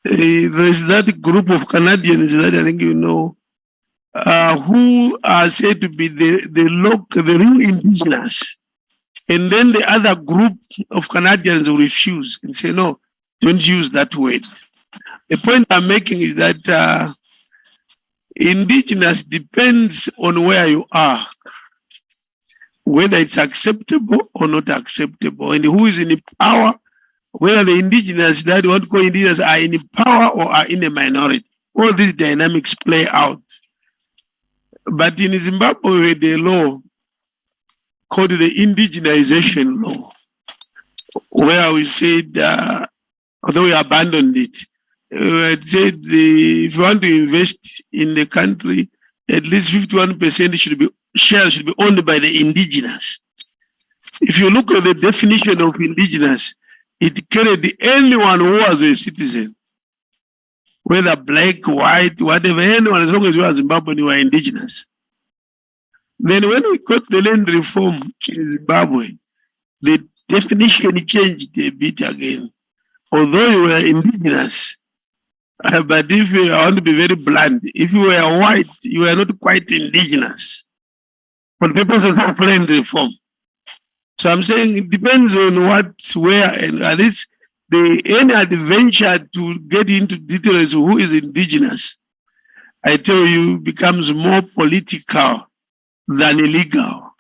there's that group of Canadians that I think you know, who are said to be the real indigenous. And then the other group of Canadians will refuse and say, no, don't use that word. The point I'm making is that indigenous depends on where you are, whether it's acceptable or not acceptable, and who is in power, whether the indigenous that you want to call indigenous are in power or are in a minority. All these dynamics play out. But in Zimbabwe, the law called the indigenization law, where we said, although we abandoned it, it said if you want to invest in the country, at least 51% shares should be owned by the indigenous. If you look at the definition of indigenous, it carried anyone who was a citizen, whether black, white, whatever, anyone, as long as you are Zimbabwean, you are indigenous. Then when we got the land reform in Zimbabwe, the definition changed a bit again. Although you were indigenous, but if I want to be very blunt, if you were white, you were not quite indigenous for the purposes of land reform. So I'm saying it depends on what, where, and at least any adventure to get into details of who is indigenous, I tell you, becomes more political than illegal.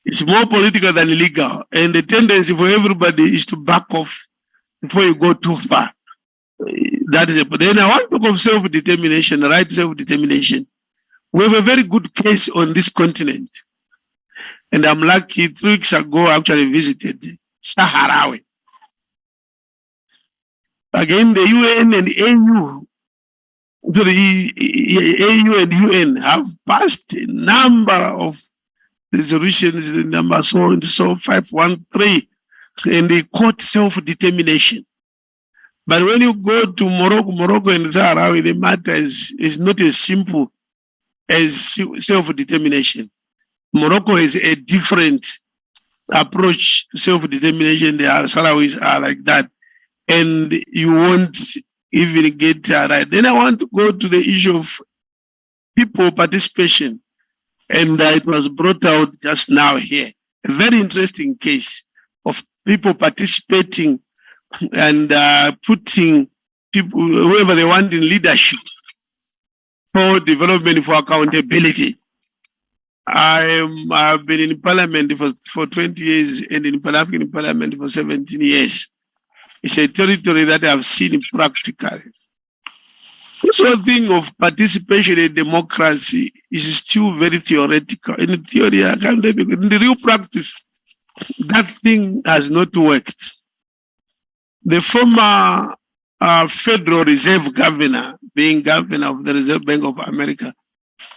It's more political than illegal. And the tendency for everybody is to back off before you go too far. That is it. But then I want to talk of self-determination, right to self-determination. We have a very good case on this continent. And I'm lucky, 3 weeks ago, I actually visited Saharawi. Again, the UN and AU, so the AU and UN have passed a number of resolutions, the number so 513, and they quote self-determination. But when you go to Morocco and Saharawi, the matter is not as simple as self-determination. Morocco has a different approach to self-determination. The Sahrawis are like that. And you won't even get right. Then I want to go to the issue of people participation. And it was brought out just now here. A very interesting case of people participating and putting people, whoever they want in leadership for development, for accountability. I've been in parliament for 20 years and in Pan-African parliament for 17 years. It's a territory that I've seen practically. This whole thing of participation in democracy is still very theoretical. In theory, I can't do it. In the real practice, that thing has not worked. The former Federal Reserve Governor, being governor of the Reserve Bank of America,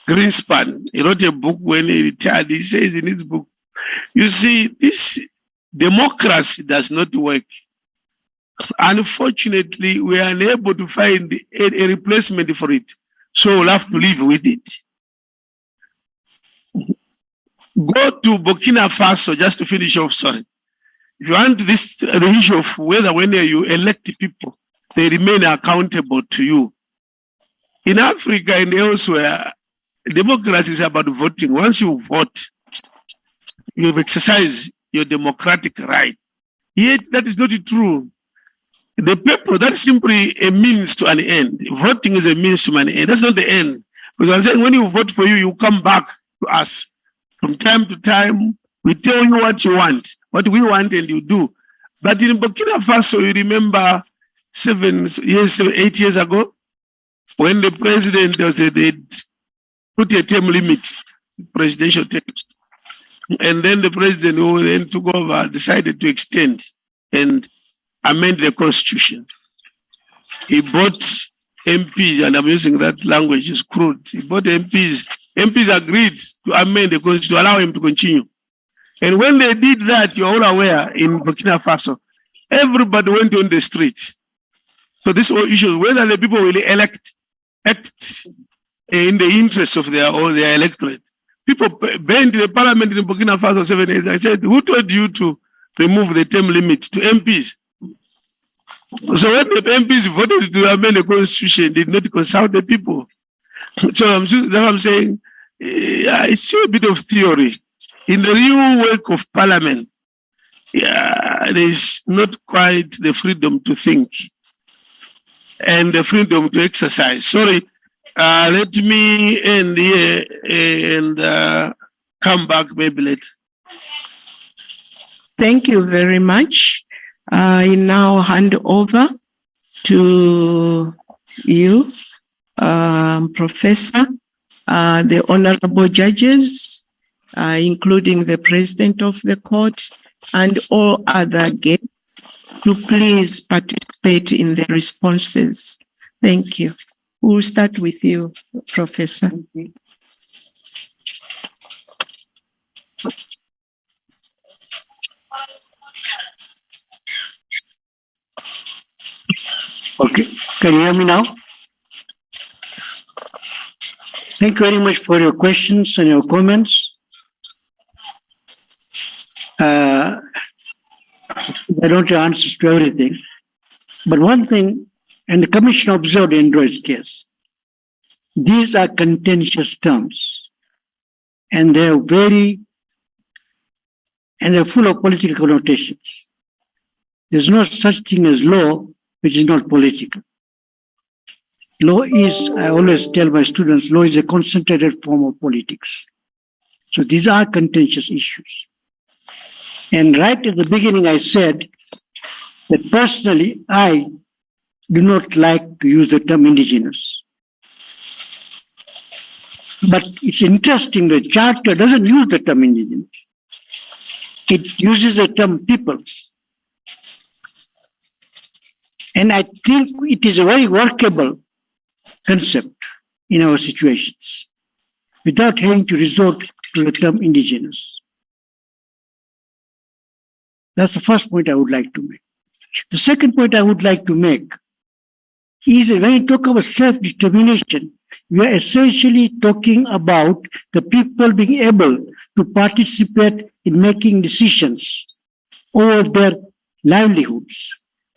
Greenspan, he wrote a book when he retired. He says in his book, you see, this democracy does not work. Unfortunately, we are unable to find a replacement for it. So we'll have to live with it. Go to Burkina Faso, just to finish off, sorry. If you want this the issue of whether when you elect people, they remain accountable to you. In Africa and elsewhere, democracy is about voting. Once you vote, you've exercised your democratic right. Yet that is not true. The people, that's simply a means to an end. Voting is a means to an end. That's not the end. Because I'm saying when you vote for you, you come back to us. From time to time, we tell you what you want, what we want, and you do. But in Burkina Faso, you remember 8 years ago, when the president they put a term limit, presidential terms. And then the president who then took over decided to extend and amend the constitution. He bought MPs, and I'm using that language, it's crude. He bought MPs. MPs agreed to amend the constitution to allow him to continue. And when they did that, you're all aware, in Burkina Faso, everybody went on the street. So this whole issue, whether the people will act in the interest of their electorate. People banned the parliament in Burkina Faso 7 years. I said, who told you to remove the term limit to MPs? So when the MPs voted to amend the constitution, they did not consult the people. So I'm saying, it's still a bit of theory. In the real work of parliament, there's not quite the freedom to think and the freedom to exercise. Sorry, let me end here and come back maybe later. Thank you very much. I now hand over to you, Professor, the honorable judges, including the president of the court and all other guests, to please participate in the responses. Thank you. We'll start with you, Professor. Okay, can you hear me now? Thank you very much for your questions and your comments. I don't have answers to everything, but one thing, and the Commission observed in Andrew's case, these are contentious terms, and they're full of political connotations. There's no such thing as law which is not political. Law is, I always tell my students, law is a concentrated form of politics. So these are contentious issues. And right at the beginning, I said that personally, I do not like to use the term indigenous. But it's interesting, the Charter doesn't use the term indigenous. It uses the term peoples. And I think it is a very workable concept in our situations, without having to resort to the term indigenous. That's the first point I would like to make. The second point I would like to make is that when you talk about self-determination, we are essentially talking about the people being able to participate in making decisions over their livelihoods,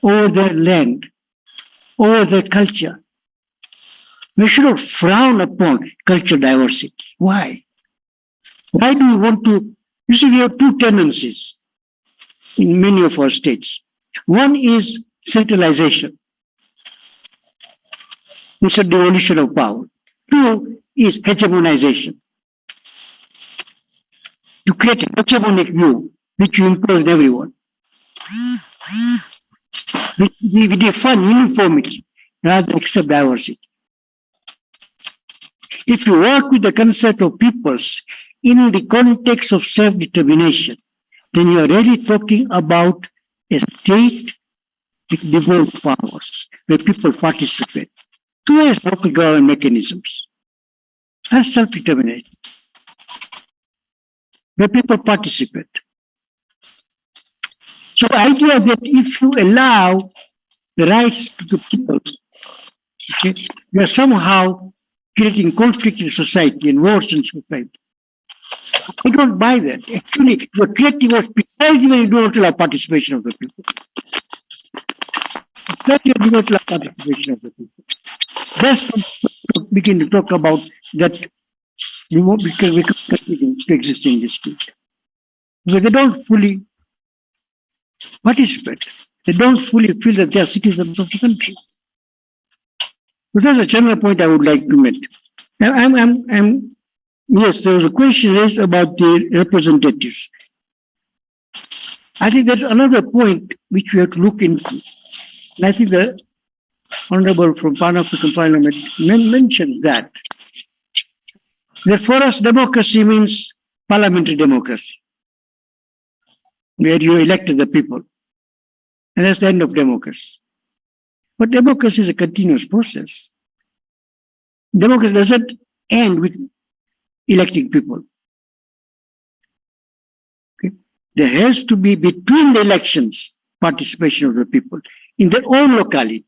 over their land, over their culture. We should not frown upon cultural diversity. Why? Why do we want to? You see, we have two tendencies in many of our states. One is centralization. It's a devolution of power. Two is hegemonization. to create a hegemonic view which you impose on everyone. We define uniformity rather than accept diversity. If you work with the concept of peoples in the context of self-determination, then you are really talking about a state with devolved powers where people participate. Two is local government mechanisms. That's self-determination, where people participate. So the idea that if you allow the rights to the people, okay, you are somehow creating conflict in society and wars in society. I don't buy that. Actually, you are creating wars precisely when you do not allow participation of the people. Precisely when you do not allow participation of the people. That's when we begin to talk about that we can continue to exist in this state. Because they don't fully participate. They don't fully feel that they are citizens of the country. So that's a general point I would like to make. Yes, there was a question raised about the representatives. I think that's another point which we have to look into. And I think the Honorable from Pan-African Parliament mentioned that for us, democracy means parliamentary democracy, where you elected the people. And that's the end of democracy. But democracy is a continuous process. Democracy doesn't end with electing people. Okay? There has to be, between the elections, participation of the people in their own locality.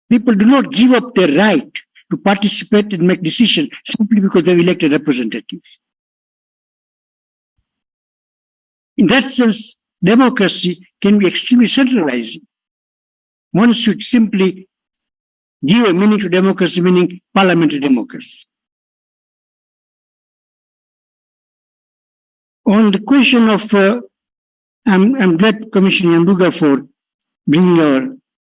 People do not give up their right to participate and make decisions simply because they've elected representatives. In that sense, democracy can be extremely centralizing. One should simply give a meaning to democracy, meaning parliamentary democracy. On the question of, I'm glad Commissioner Yambuga for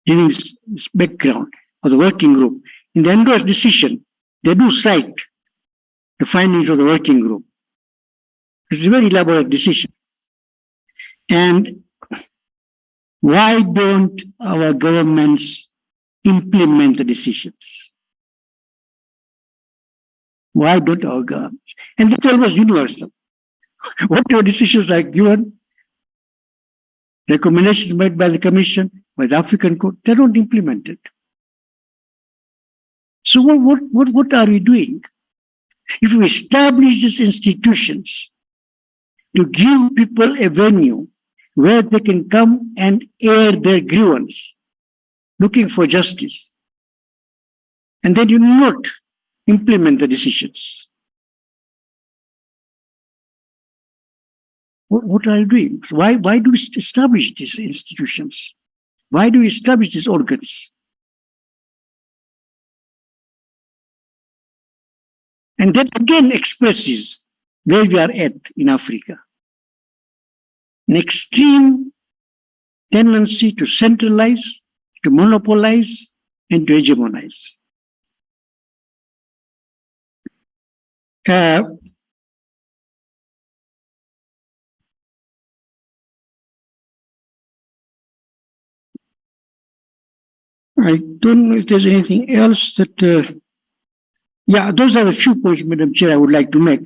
giving this background of the working group. In the endorsed decision, they do cite the findings of the working group. It's a very elaborate decision. And why don't our governments implement the decisions? Why don't our governments? And it's almost universal. Whatever decisions are given, recommendations made by the Commission, by the African Court, they don't implement it. So what are we doing? If we establish these institutions to give people a venue where they can come and air their grievance, looking for justice, and then you not implement the decisions, what are you doing? Why do we establish these institutions? Why do we establish these organs? And that again expresses where we are at in Africa. An extreme tendency to centralize, to monopolize, and to hegemonize. I don't know if there's anything else that, yeah, those are the few points, Madam Chair, I would like to make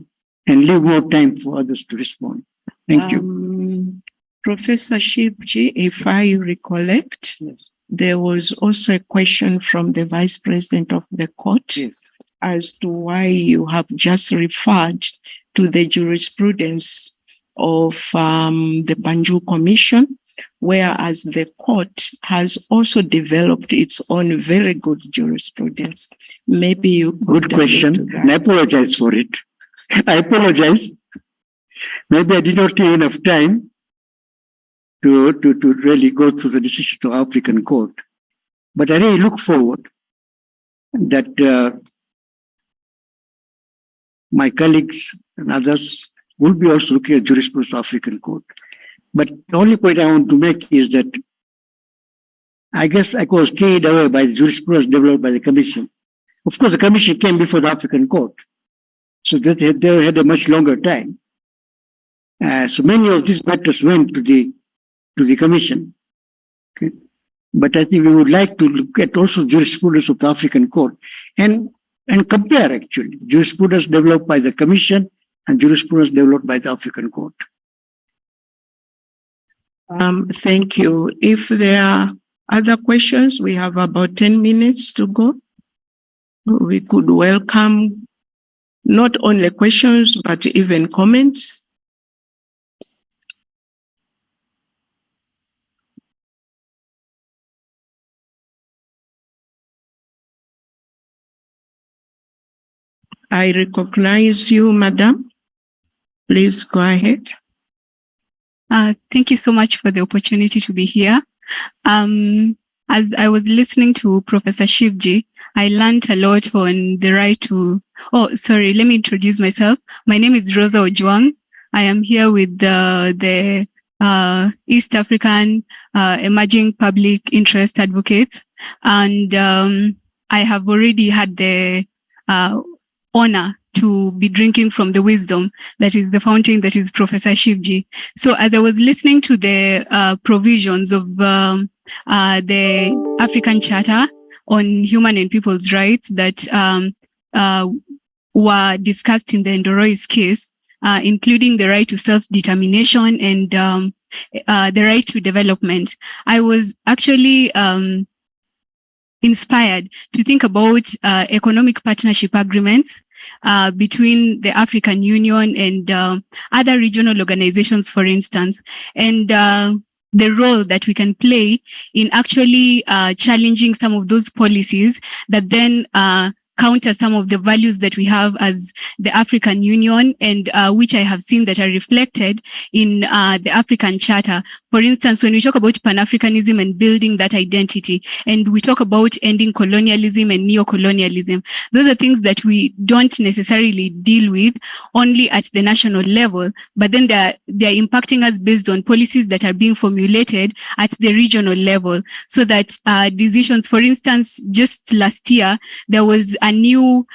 and leave more time for others to respond. Thank you. Professor Shibji, if I recollect, Yes. there was also a question from the Vice President of the court Yes. as to why you have just referred to the jurisprudence of the Banjul Commission, whereas the court has also developed its own very good jurisprudence. Maybe you could Good question. And I apologize for it. I apologize. Maybe I did not have enough time to really go through the decision of African Court. But I really look forward that my colleagues and others will be also looking at jurisprudence of African Court. But the only point I want to make is that I guess I was carried away by the jurisprudence developed by the Commission. Of course, the Commission came before the African Court. So that they had a much longer time. So many of these matters went to the commission. Okay. But I think we would like to look at also jurisprudence of the African Court and compare actually jurisprudence developed by the commission and jurisprudence developed by the African Court. Thank you. If there are other questions, we have about 10 minutes to go. We could welcome not only questions, but even comments. I recognize you, Madam. Please go ahead. Thank you so much for the opportunity to be here. As I was listening to Professor Shivji, I learned a lot on the right to... Oh, sorry, let me introduce myself. My name is Rosa Ojwang. I am here with the East African Emerging Public Interest Advocates. And I have already had the honor to be drinking from the wisdom that is the fountain that is Professor Shivji. So as I was listening to the provisions of the African Charter on Human and People's Rights that were discussed in the Ndoroi's case, including the right to self-determination and the right to development, I was actually inspired to think about economic partnership agreements between the African Union and other regional organizations, for instance, and the role that we can play in actually challenging some of those policies that then counter some of the values that we have as the African Union and which I have seen that are reflected in the African Charter. For instance, when we talk about Pan-Africanism and building that identity, and we talk about ending colonialism and neo-colonialism, those are things that we don't necessarily deal with only at the national level, but then they're impacting us based on policies that are being formulated at the regional level, so that decisions, for instance, just last year, there was a new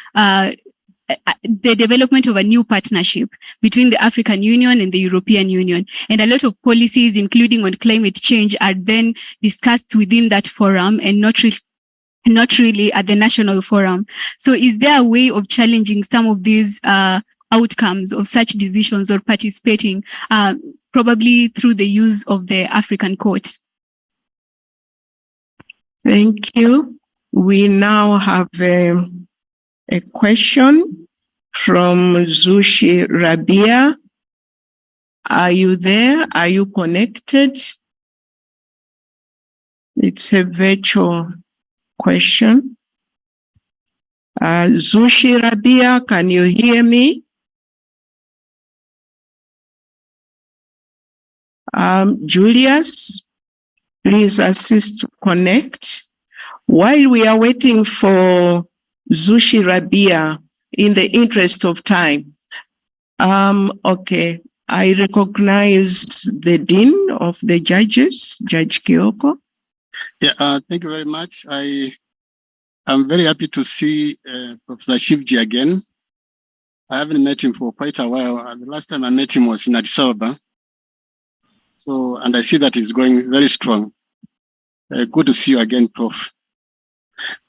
the development of a new partnership between the African Union and the European Union. And a lot of policies, including on climate change, are then discussed within that forum and not really at the national forum. So is there a way of challenging some of these outcomes of such decisions or participating, probably through the use of the African courts? Thank you. We now have a question from Zushi Rabia. Are you there? Are you connected? It's a virtual question. Zushi Rabia, can you hear me? Julius, please assist to connect. While we are waiting for Zushi Rabia, in the interest of time, okay, I recognize the Dean of the Judges, Judge Kioko. Yeah, thank you very much. I'm very happy to see Professor Shivji again. I haven't met him for quite a while. The last time I met him was in Addis Ababa. So, and I see that he's going very strong. Good to see you again, Prof.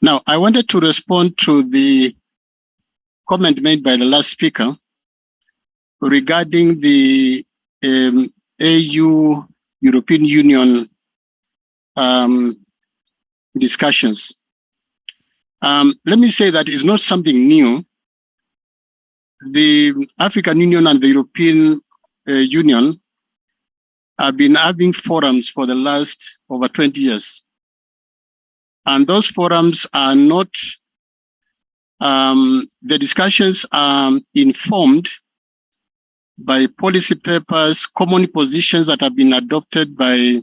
Now, I wanted to respond to the comment made by the last speaker regarding the AU European Union discussions. Let me say that it's not something new. The African Union and the European Union have been having forums for the last over 20 years. And those forums are not, the discussions are informed by policy papers, common positions that have been adopted by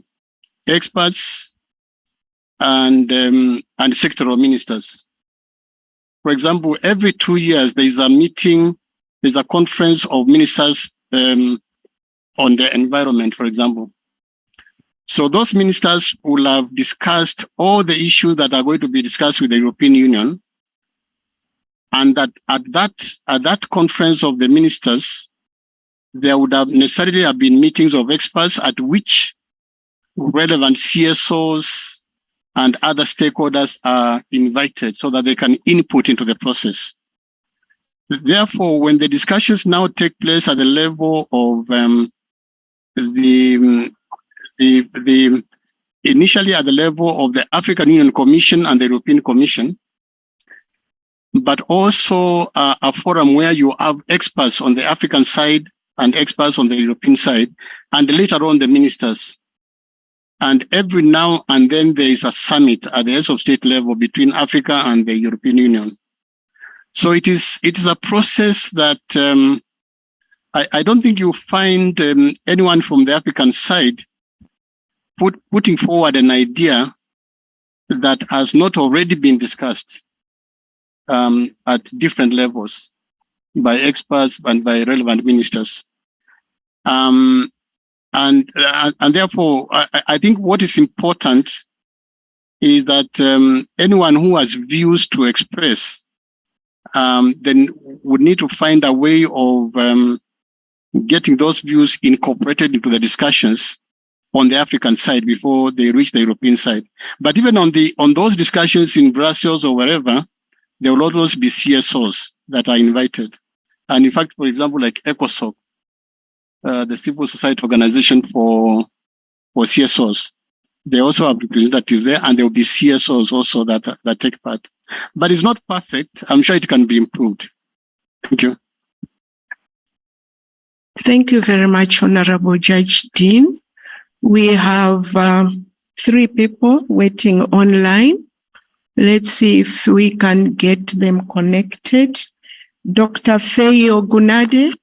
experts and sectoral ministers. For example, every 2 years, there is a meeting, there's a conference of ministers on the environment, for example. So those ministers will have discussed all the issues that are going to be discussed with the European Union. and that at that conference of the ministers, there would have necessarily have been meetings of experts at which relevant CSOs and other stakeholders are invited so that they can input into the process. Therefore, when the discussions now take place at the level of initially at the level of the African Union Commission and the European Commission, but also a forum where you have experts on the African side and experts on the European side, and later on the ministers. And every now and then there is a summit at the heads of state level between Africa and the European Union. So it is a process that I don't think you find anyone from the African side putting forward an idea that has not already been discussed at different levels by experts and by relevant ministers. And therefore, I think what is important is that anyone who has views to express then would need to find a way of getting those views incorporated into the discussions on the African side before they reach the European side. But even on those discussions in Brussels or wherever, there will always be CSOs that are invited. And in fact, for example, like ECOSOC, the civil society organization for CSOs, they also have representatives there, and there will be CSOs also that take part. But it's not perfect. I'm sure it can be improved. Thank you. Thank you very much, Honorable Judge Dean. We have 3 people waiting online. Let's see if we can get them connected. Dr. Faye Ogunade,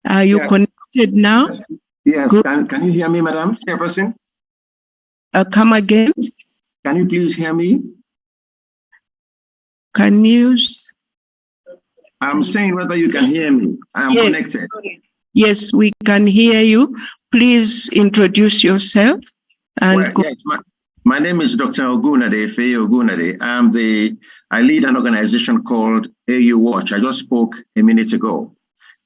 are you connected now? Yes, can you hear me, Madam Chairperson? Come again. Can you please hear me? Can you? I'm saying whether you can hear me. I am connected. Yes, we can hear you. Please introduce yourself. And yes, my name is Dr. Ogunade, Faye Ogunade. I lead an organization called AU Watch. I just spoke a minute ago.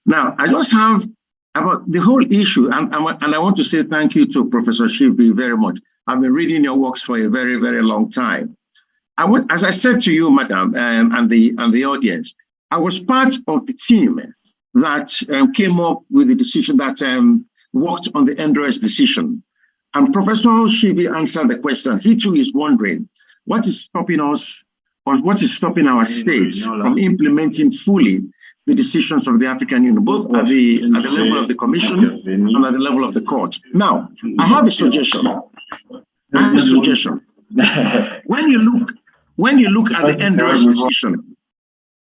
Now, I just have about the whole issue, and I want to say thank you to Professor Shivji very much. I've been reading your works for a very, very long time. As I said to you, Madam, and the audience, I was part of the team that came up with the decision that worked on the NDRS decision. And Professor Shivji answered the question. He too is wondering what is stopping us, or what is stopping our states from implementing fully the decisions of the African Union, both at the level of the Commission and at the level of the court. Now, I have a suggestion. When you look at the NDRS decision,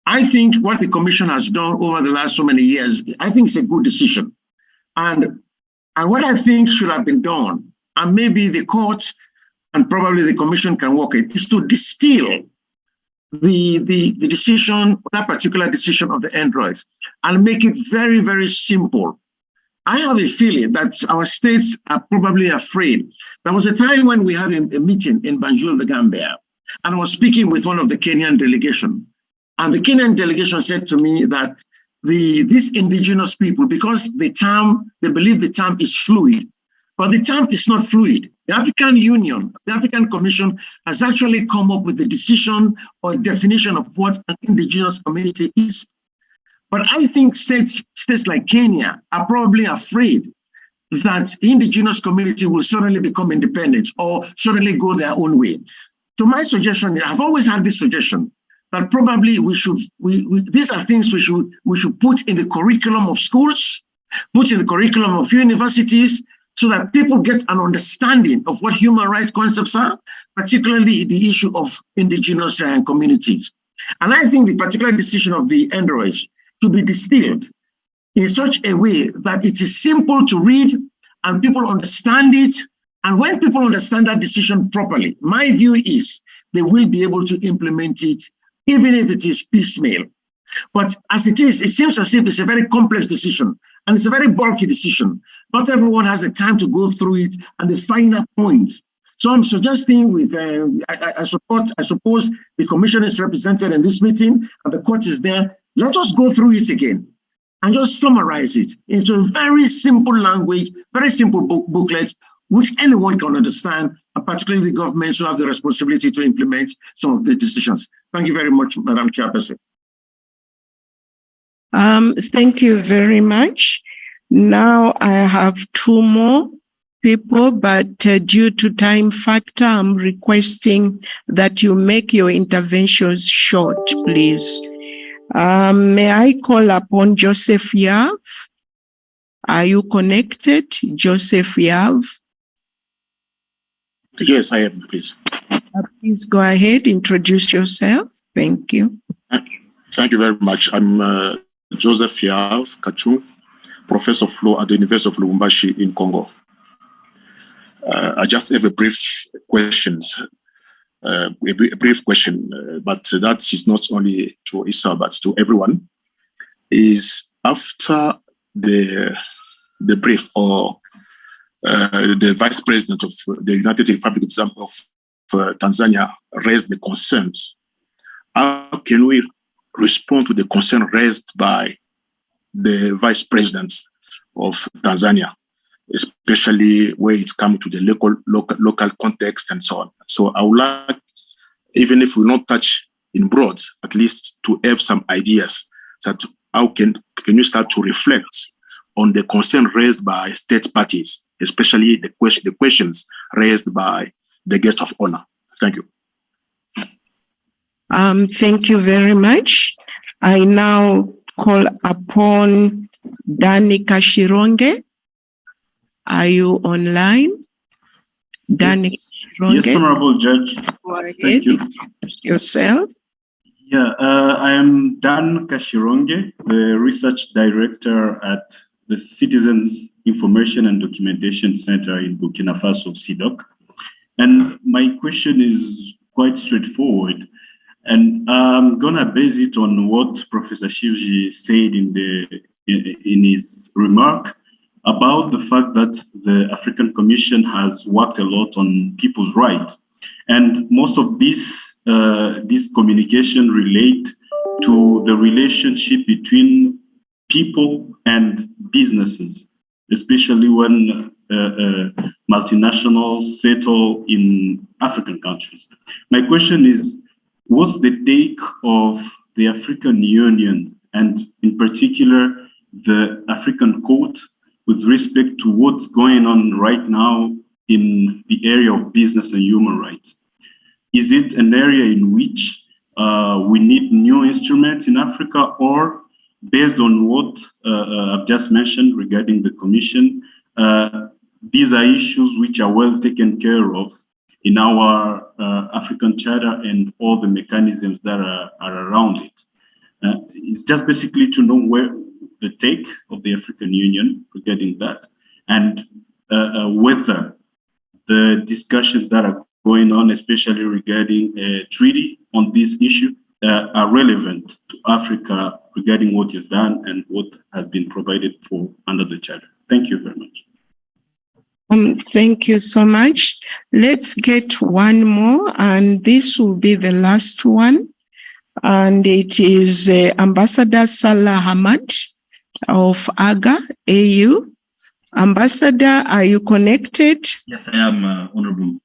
I think what the Commission has done over the last so many years, I think it's a good decision. And what I think should have been done, and maybe the court and probably the Commission can work it, is to distill the decision, that particular decision of the NDRS, and make it very, very simple. I have a feeling that our states are probably afraid. There was a time when we had a meeting in Banjul, the Gambia, and I was speaking with one of the Kenyan delegation. And the Kenyan delegation said to me that these indigenous people, because they believe the term is fluid, but the term is not fluid. The African Union, the African Commission has actually come up with a decision or definition of what an indigenous community is. But I think states like Kenya are probably afraid that the indigenous community will suddenly become independent or suddenly go their own way. So my suggestion, I've always had this suggestion, that probably these are things we should put in the curriculum of schools, put in the curriculum of universities, so that people get an understanding of what human rights concepts are, particularly the issue of indigenous communities. And I think the particular decision of the NDRS to be distilled in such a way that it is simple to read and people understand it. And when people understand that decision properly, my view is they will be able to implement it, even if it is piecemeal. But as it is, it seems as if it's a very complex decision and it's a very bulky decision. Not everyone has the time to go through it and the finer points. So I'm suggesting I suppose the commission is represented in this meeting and the court is there. Let us go through it again and just summarize it into a very simple language, very simple booklet, which anyone can understand, and particularly the governments who have the responsibility to implement some of the decisions. Thank you very much, Madam Chairperson. Thank you very much. Now I have two more people, but due to time factor, I'm requesting that you make your interventions short, please. May I call upon Joseph Yav? Are you connected, Joseph Yav? Yes, I am, please. Please go ahead, introduce yourself. Thank you. Thank you very much. I'm Joseph Yav Kachung, Professor of Law at the University of Lubumbashi in Congo. I just have a brief question, but that is not only to Issa, but to everyone. Is after the brief or the Vice President of the United Republic of Tanzania raised the concerns, how can we respond to the concern raised by the Vice President of Tanzania, especially where it's come to the local context and so on? So I would like, even if we not touch in broad, at least to have some ideas that how can you start to reflect on the concern raised by state parties, especially the questions raised by the guest of honor. Thank you. Thank you very much. I now call upon Danny Kashironge. Are you online? Danny Kashironge. Yes, Honorable Judge. Go ahead. Thank you. Introduce yourself. Yeah, I am Dan Kashironge, the Research Director at the Citizens Information and Documentation Center in Burkina Faso, CIDOC. And my question is quite straightforward. And I'm gonna base it on what Professor Shivji said in his remark about the fact that the African Commission has worked a lot on people's rights. And most of this communication relate to the relationship between people and businesses, especially when multinationals settle in African countries. My question is, what's the take of the African Union and in particular the African Court with respect to what's going on right now in the area of business and human rights? Is it an area in which we need new instruments in Africa, or based on what I've just mentioned regarding the Commission, these are issues which are well taken care of in our African Charter and all the mechanisms that are around it? It's just basically to know where the take of the African Union regarding that, and whether the discussions that are going on, especially regarding a treaty on this issue, are relevant to Africa regarding what is done and what has been provided for under the Charter. Thank you very much. Thank you so much. Let's get one more, and this will be the last one. And it is Ambassador Salah Hamad of AGA, AU. Ambassador, are you connected? Yes, I am, Honorable.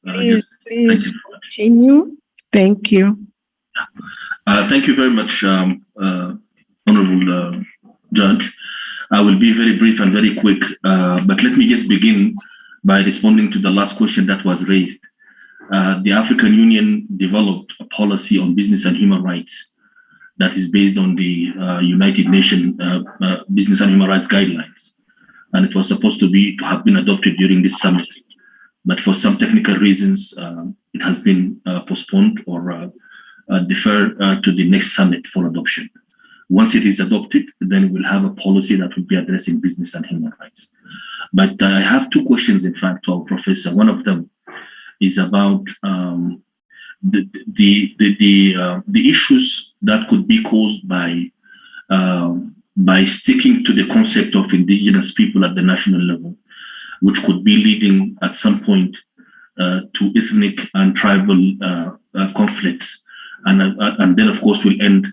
Please continue. Thank you. Thank you very much, Honorable Judge. I will be very brief and very quick, but let me just begin by responding to the last question that was raised. The African Union developed a policy on business and human rights that is based on the United Nations Business and Human Rights Guidelines. And it was supposed to have been adopted during this summit. But for some technical reasons, it has been postponed or deferred to the next summit for adoption. Once it is adopted, then we'll have a policy that will be addressing business and human rights. But I have two questions, in fact, to our professor. One of them is about the issues that could be caused by sticking to the concept of indigenous people at the national level, which could be leading at some point to ethnic and tribal conflicts. And then, of course, we'll end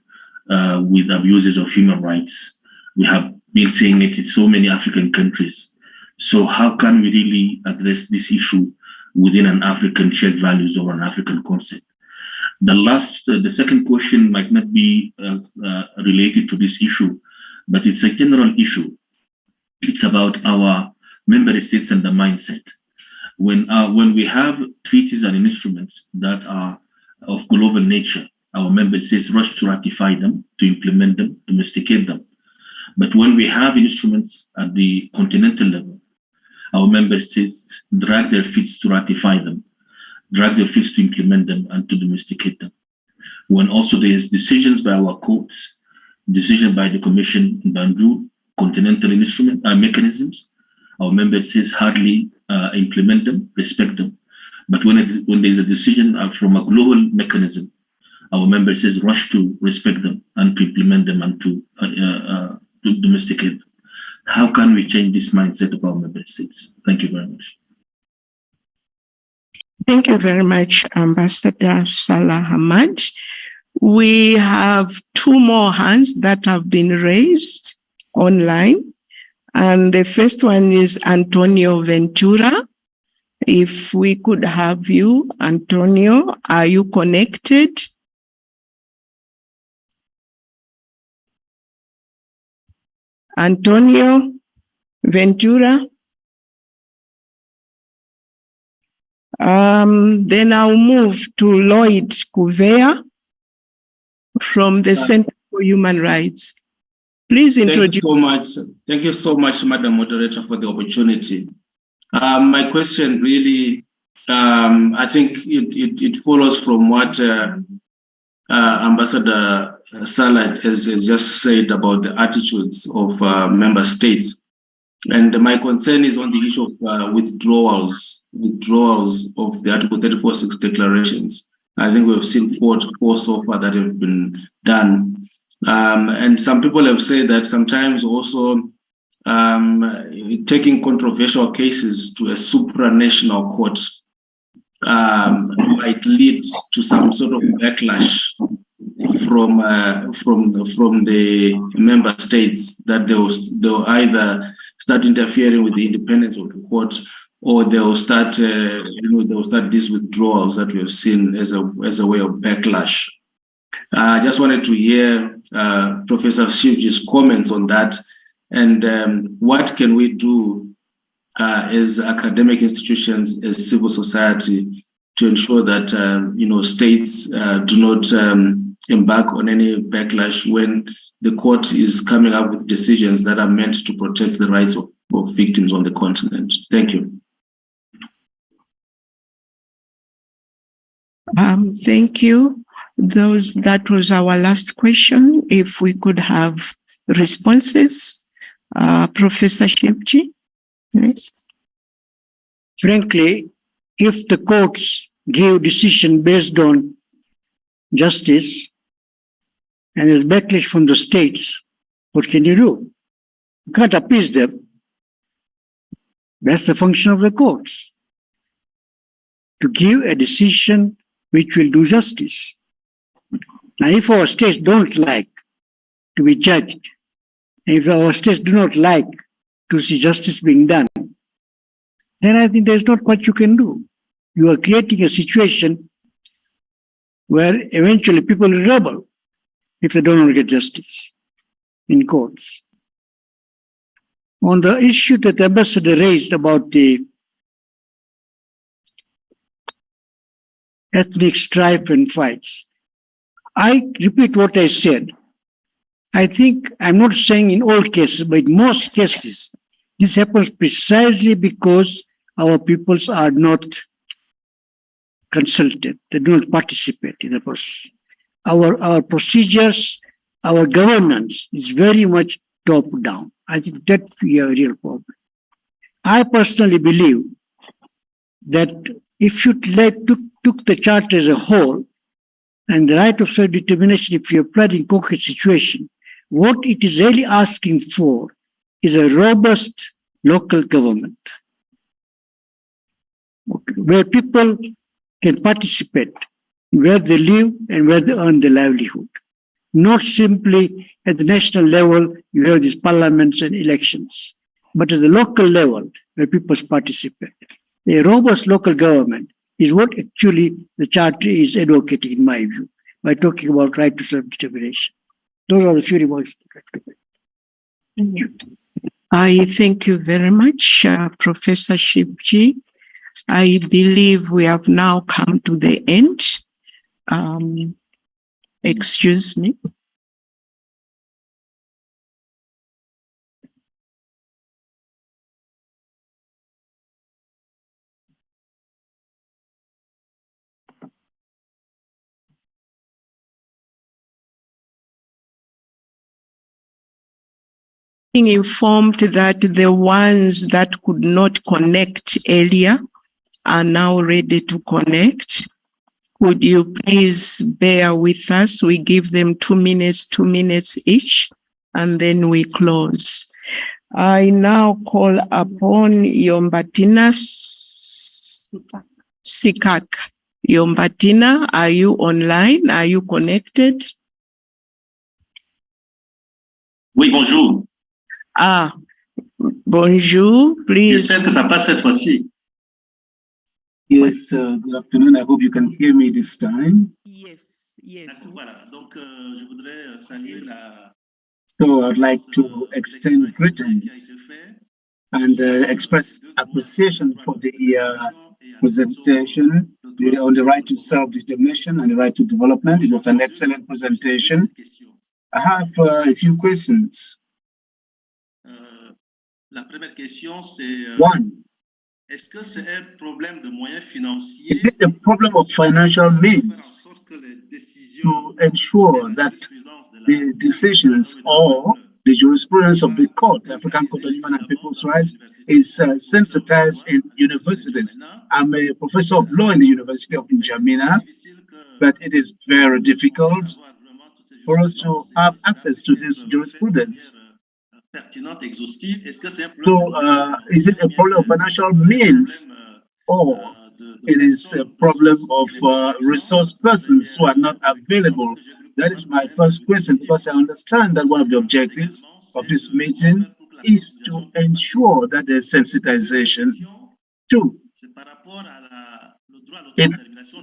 with abuses of human rights. We have been seeing it in so many African countries. So how can we really address this issue within an African shared values or an African concept? The second question might not be related to this issue, but it's a general issue. It's about our member states and the mindset. When we have treaties and instruments that are of global nature, our member states rush to ratify them, to implement them, domesticate them. But when we have instruments at the continental level, our member states drag their feet to ratify them, drag their feet to implement them, and to domesticate them. When also there is decisions by our courts, decision by the Commission in Banjul, continental instrument mechanisms, our member states hardly implement them, respect them. But when there's a decision from a global mechanism, our member states rush to respect them and to implement them and to domesticate them. How can we change this mindset of our member states? Thank you very much. Thank you very much, Ambassador Salah Hamad. We have two more hands that have been raised online. And the first one is Antonio Ventura. If we could have you, Antonio, are you connected? Antonio Ventura. Then I'll move to Lloyd Kuvea from the Center for Human Rights. Please introduce. Thank you so much, Madam Moderator, for the opportunity. My question really, I think it follows from what Ambassador Salah has just said about the attitudes of member states. And my concern is on the issue of withdrawals of the Article 34.6 declarations. I think we've seen four so far that have been done. And some people have said that sometimes also taking controversial cases to a supranational court might lead to some sort of backlash from the member states, that they'll either start interfering with the independence of the court, or they'll start these withdrawals that we have seen as a way of backlash. I just wanted to hear Professor Shivji's comments on that, and what can we do as academic institutions, as civil society, to ensure that states do not embark on any backlash when the court is coming up with decisions that are meant to protect the rights of victims on the continent. Thank you. Thank you. That was our last question. If we could have responses. Professor Shivji, please. Frankly, if the courts give decision based on justice and there's backlash from the states, what can you do? You can't appease them. That's the function of the courts, to give a decision which will do justice. Now, if our states don't like to be judged, and if our states do not like to see justice being done, then I think there's not much you can do. You are creating a situation where eventually people will rebel if they don't get justice in courts. On the issue that the ambassador raised about the ethnic strife and fights, I repeat what I said. I think, I'm not saying in all cases, but in most cases, this happens precisely because our peoples are not consulted. They do not participate in the process. Our procedures, our governance is very much top-down. I think that we have a real problem. I personally believe that if you took the Charter as a whole and the right of self-determination, if you apply it in concrete situation, what it is really asking for is a robust local government. where people can participate, where they live and where they earn their livelihood. Not simply at the national level, you have these parliaments and elections, but at the local level, where people participate. A robust local government is what actually the Charter is advocating, in my view, by talking about right to self-determination. Those are the few remarks. I thank you very much, Professor Shivji. I believe we have now come to the end. Excuse me. Being informed that the ones that could not connect earlier are now ready to connect. Would you please bear with us? We give them 2 minutes each, and then we close. I now call upon Yombatina Sikak. Yombatina, are you online? Are you connected? Oui, bonjour. Ah, bonjour, please. J'espère que ça passe cette fois-ci. Yes, good afternoon. I hope you can hear me this time. Yes. Voilà, donc je voudrais saluer la... So I'd like to extend greetings and express appreciation for the presentation on the right to self-determination and the right to development. It was an excellent presentation. I have a few questions. La première question, c'est... One, est-ce que c'est un problème de moyens financiers? Is it a problem of financial means to ensure that the decisions or the jurisprudence of the court, the African Court of Human and People's Rights, is sensitized in universities? I'm a professor of law in the University of N'Djamena, but it is very difficult for us to have access to this jurisprudence. So, is it a problem of financial means, or it is a problem of resource persons who are not available? That is my first question, because I understand that one of the objectives of this meeting is to ensure that there's sensitization. Two, it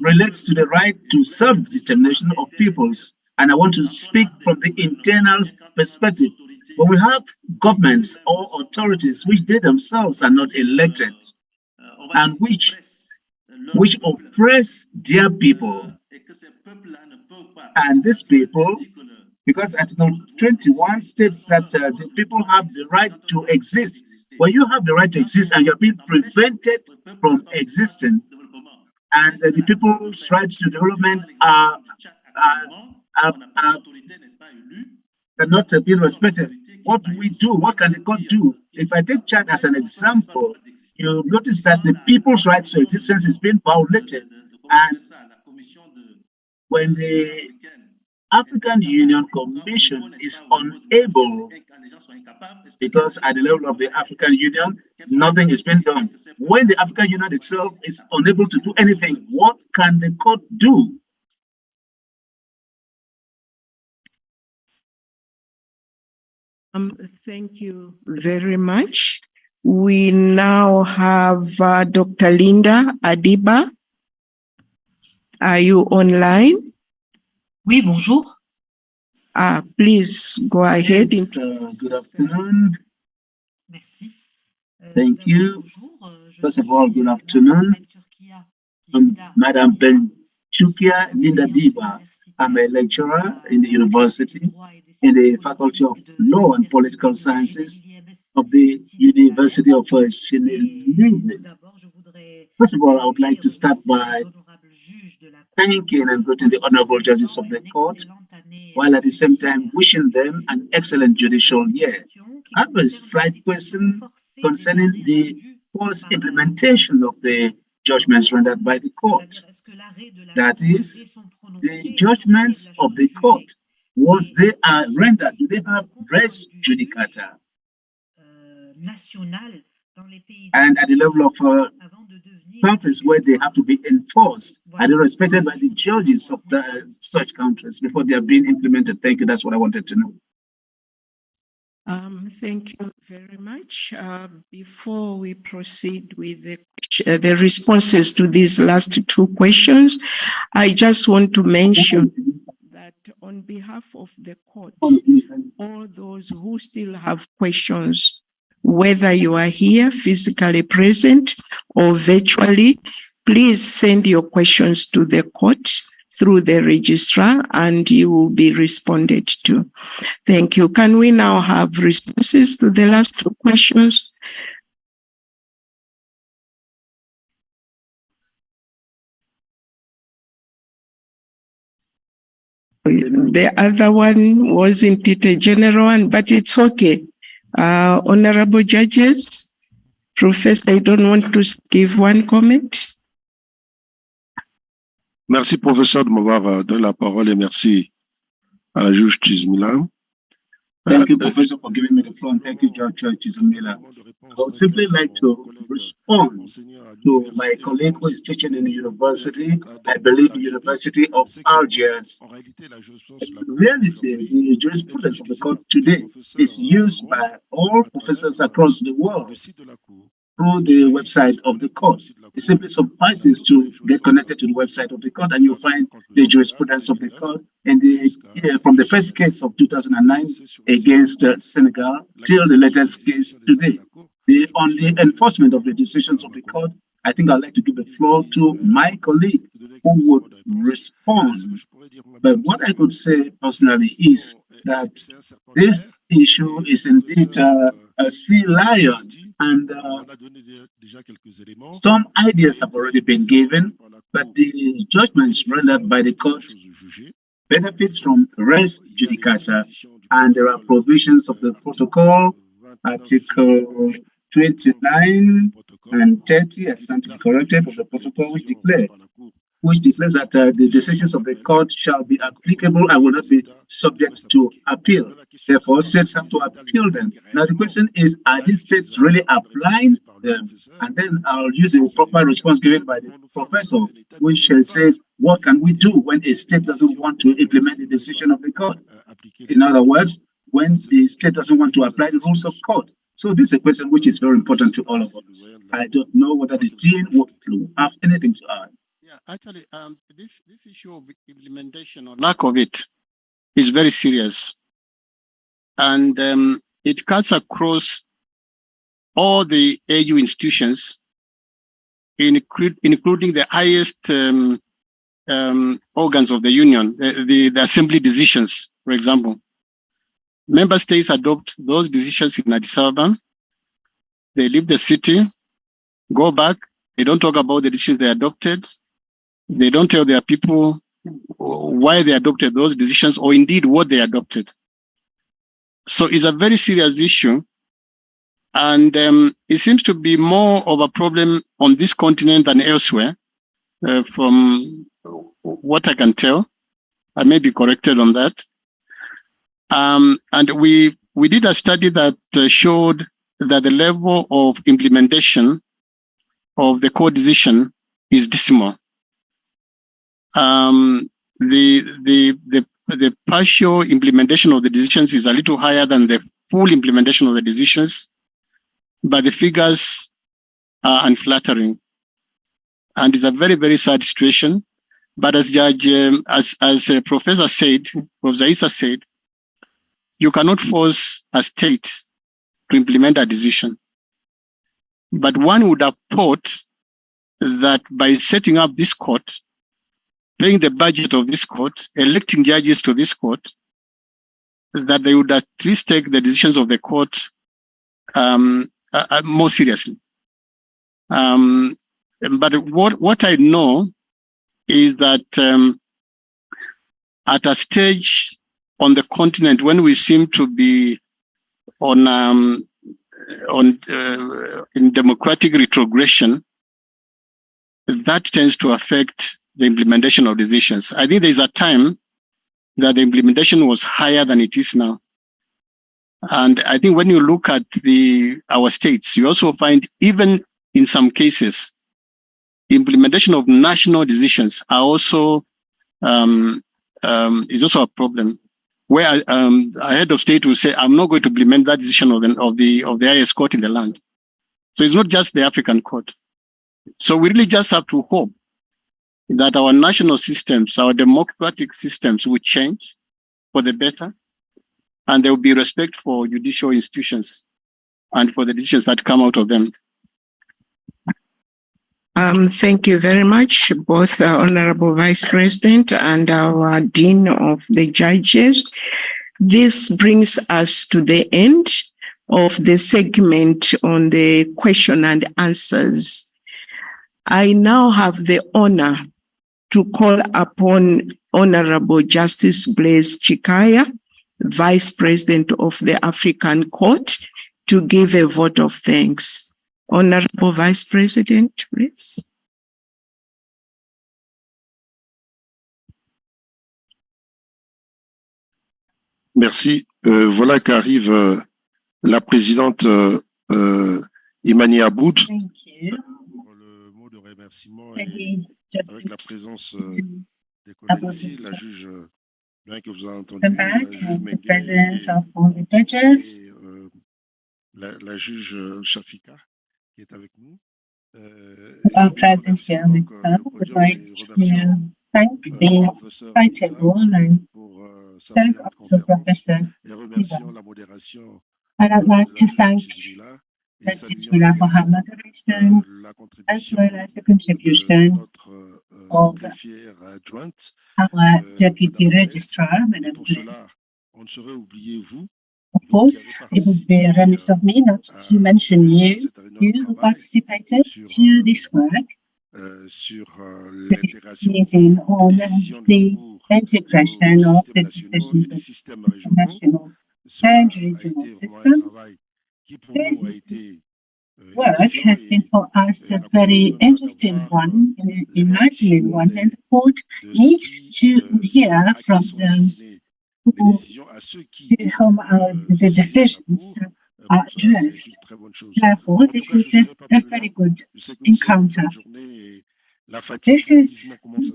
relates to the right to self-determination of peoples. And I want to speak from the internal perspective. When we have governments or authorities which they themselves are not elected and which oppress their people, and these people, because Article 21 states that the people have the right to exist. When you have the right to exist and you're being prevented from existing, and the people's rights to development are not being respected, what do we do? What can the court do? If I take Chad as an example, you notice that the people's rights to existence is being violated. And when the African Union Commission is unable, because at the level of the African Union, nothing is being done. When the African Union itself is unable to do anything, what can the court do? Thank you very much. We now have Dr. Linda Adiba. Are you online? Oui, bonjour. Please go ahead. Yes, good afternoon. Thank you. First of all, good afternoon. I'm Madam Benchukia Linda Diba. I'm a lecturer in the university in the Faculty of Law and Political Sciences of the University of Chinese. First of all, I would like to start by thanking and greeting the honorable judges of the court, while at the same time wishing them an excellent judicial year. I have a slight question concerning the post-implementation of the judgments rendered by the court. That is, the judgments of the court, once they are rendered, do they have res judicata? and at the level of countries where they have to be enforced, are they respected by the judges of such countries before they are being implemented? Thank you. That's what I wanted to know. Thank you very much. Before we proceed with the responses to these last two questions, I just want to mention that on behalf of the court, all those who still have questions, whether you are here physically present or virtually, please send your questions to the court through the registrar and you will be responded to. Thank you. Can we now have responses to the last two questions? The other one wasn't it a general one, but it's okay. Honorable judges, Professor, I don't want to give one comment. Merci, professeur, de m'avoir donné la parole et merci à la juge Chizmila. Thank you, Professor, for giving me the floor, and thank you, Judge Chizmila. I would simply like to respond to my colleague who is teaching in the university, I believe the University of Algiers. In reality, the jurisprudence of the court today is used by all professors across the world through the website of the court. It simply suffices to get connected to the website of the court and you'll find the jurisprudence of the court. And from the first case of 2009 against Senegal till the latest case today. On the enforcement of the decisions of the court, I think I'd like to give the floor to my colleague who would respond. But what I could say personally is that this issue is indeed a sea lion, and some ideas have already been given, but the judgments rendered by the court benefits from res judicata, and there are provisions of the protocol, Article 29 and 30, I stand to be corrected, of the protocol, which declares that the decisions of the court shall be applicable and will not be subject to appeal. Therefore, states have to appeal them. Now, the question is, are these states really applying them? And then I'll use a proper response given by the professor, which says, what can we do when a state doesn't want to implement the decision of the court? In other words, when the state doesn't want to apply the rules of court. So this is a question which is very important to all of us. I don't know whether the team would have anything to add. Yeah, actually, this issue of implementation or lack of it is very serious. And it cuts across all the AU institutions, including the highest organs of the union, the assembly decisions, for example. Member states adopt those decisions in Addis Ababa. They leave the city, go back. They don't talk about the decisions they adopted. They don't tell their people why they adopted those decisions or indeed what they adopted. So it's a very serious issue. And it seems to be more of a problem on this continent than elsewhere, from what I can tell. I may be corrected on that. And we did a study that showed that the level of implementation of the court decision is dismal. The partial implementation of the decisions is a little higher than the full implementation of the decisions, but the figures are unflattering. And it's a very, very sad situation. But as Professor said, Professor Issa said, you cannot force a state to implement a decision. But one would have thought that by setting up this court, paying the budget of this court, electing judges to this court, that they would at least take the decisions of the court more seriously. But what I know is that at a stage on the continent when we seem to be in democratic retrogression, that tends to affect the implementation of decisions. I think there's a time that the implementation was higher than it is now. And I think when you look at our states, you also find even in some cases, implementation of national decisions are also is also a problem. Where a head of state will say, "I'm not going to implement that decision of the highest court in the land." So it's not just the African court. So we really just have to hope that our national systems, our democratic systems, will change for the better, and there will be respect for judicial institutions and for the decisions that come out of them. Thank you very much, both Honorable Vice President and our Dean of the Judges. This brings us to the end of the segment on the question and answers. I now have the honor to call upon Honorable Justice Blaise Chikaya, Vice President of the African Court, to give a vote of thanks. Honorable Vice President, please. Merci. Voilà qu'arrive la présidente Imani Aboud pour le mot de remerciement et avec la présence des collègues ici, la juge, bien que vous avez entendu, la juge Mengue et la juge Shafika qui est avec nous. Are present here with us. Would like to thank the high table and thank also Professor Siva. And I'd like to thank Judicial for her moderation, as well as the contribution of our Deputy Registrar, Madame Gray. Of course, it would be remiss of me not to mention you who participated to this work, this meeting on the integration of the decisions of national and regional systems. This work has been for us a very interesting one, an enlightening one, and the court needs to hear from those to whom the decisions are addressed. Therefore, this is a very good encounter.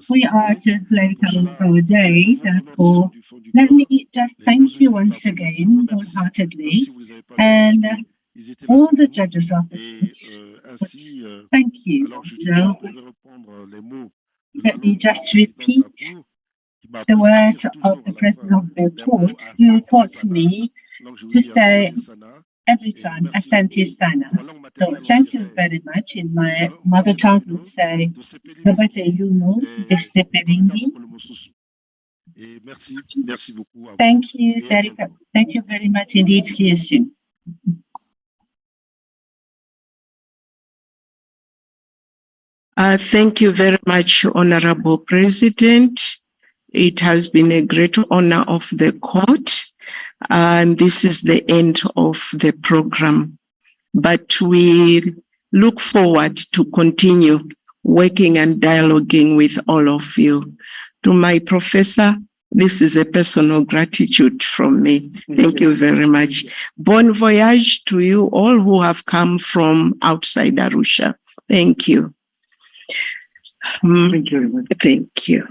We are at a late hour of our day, therefore, let me just thank you once again, wholeheartedly, and all the judges of the court. Thank you. So, let me just repeat the words of the President of the court, who taught me to say every time, Asante Sana. So thank you very much. In my mother tongue, would say, Thank you, Derek. Thank you very much indeed. See you soon. Thank you very much, Honorable President. It has been a great honor of the court, and this is the end of the program. But we look forward to continue working and dialoguing with all of you. To my professor, this is a personal gratitude from me. Thank you very much. Bon voyage to you all who have come from outside Arusha. Thank you. Thank you very much. Thank you.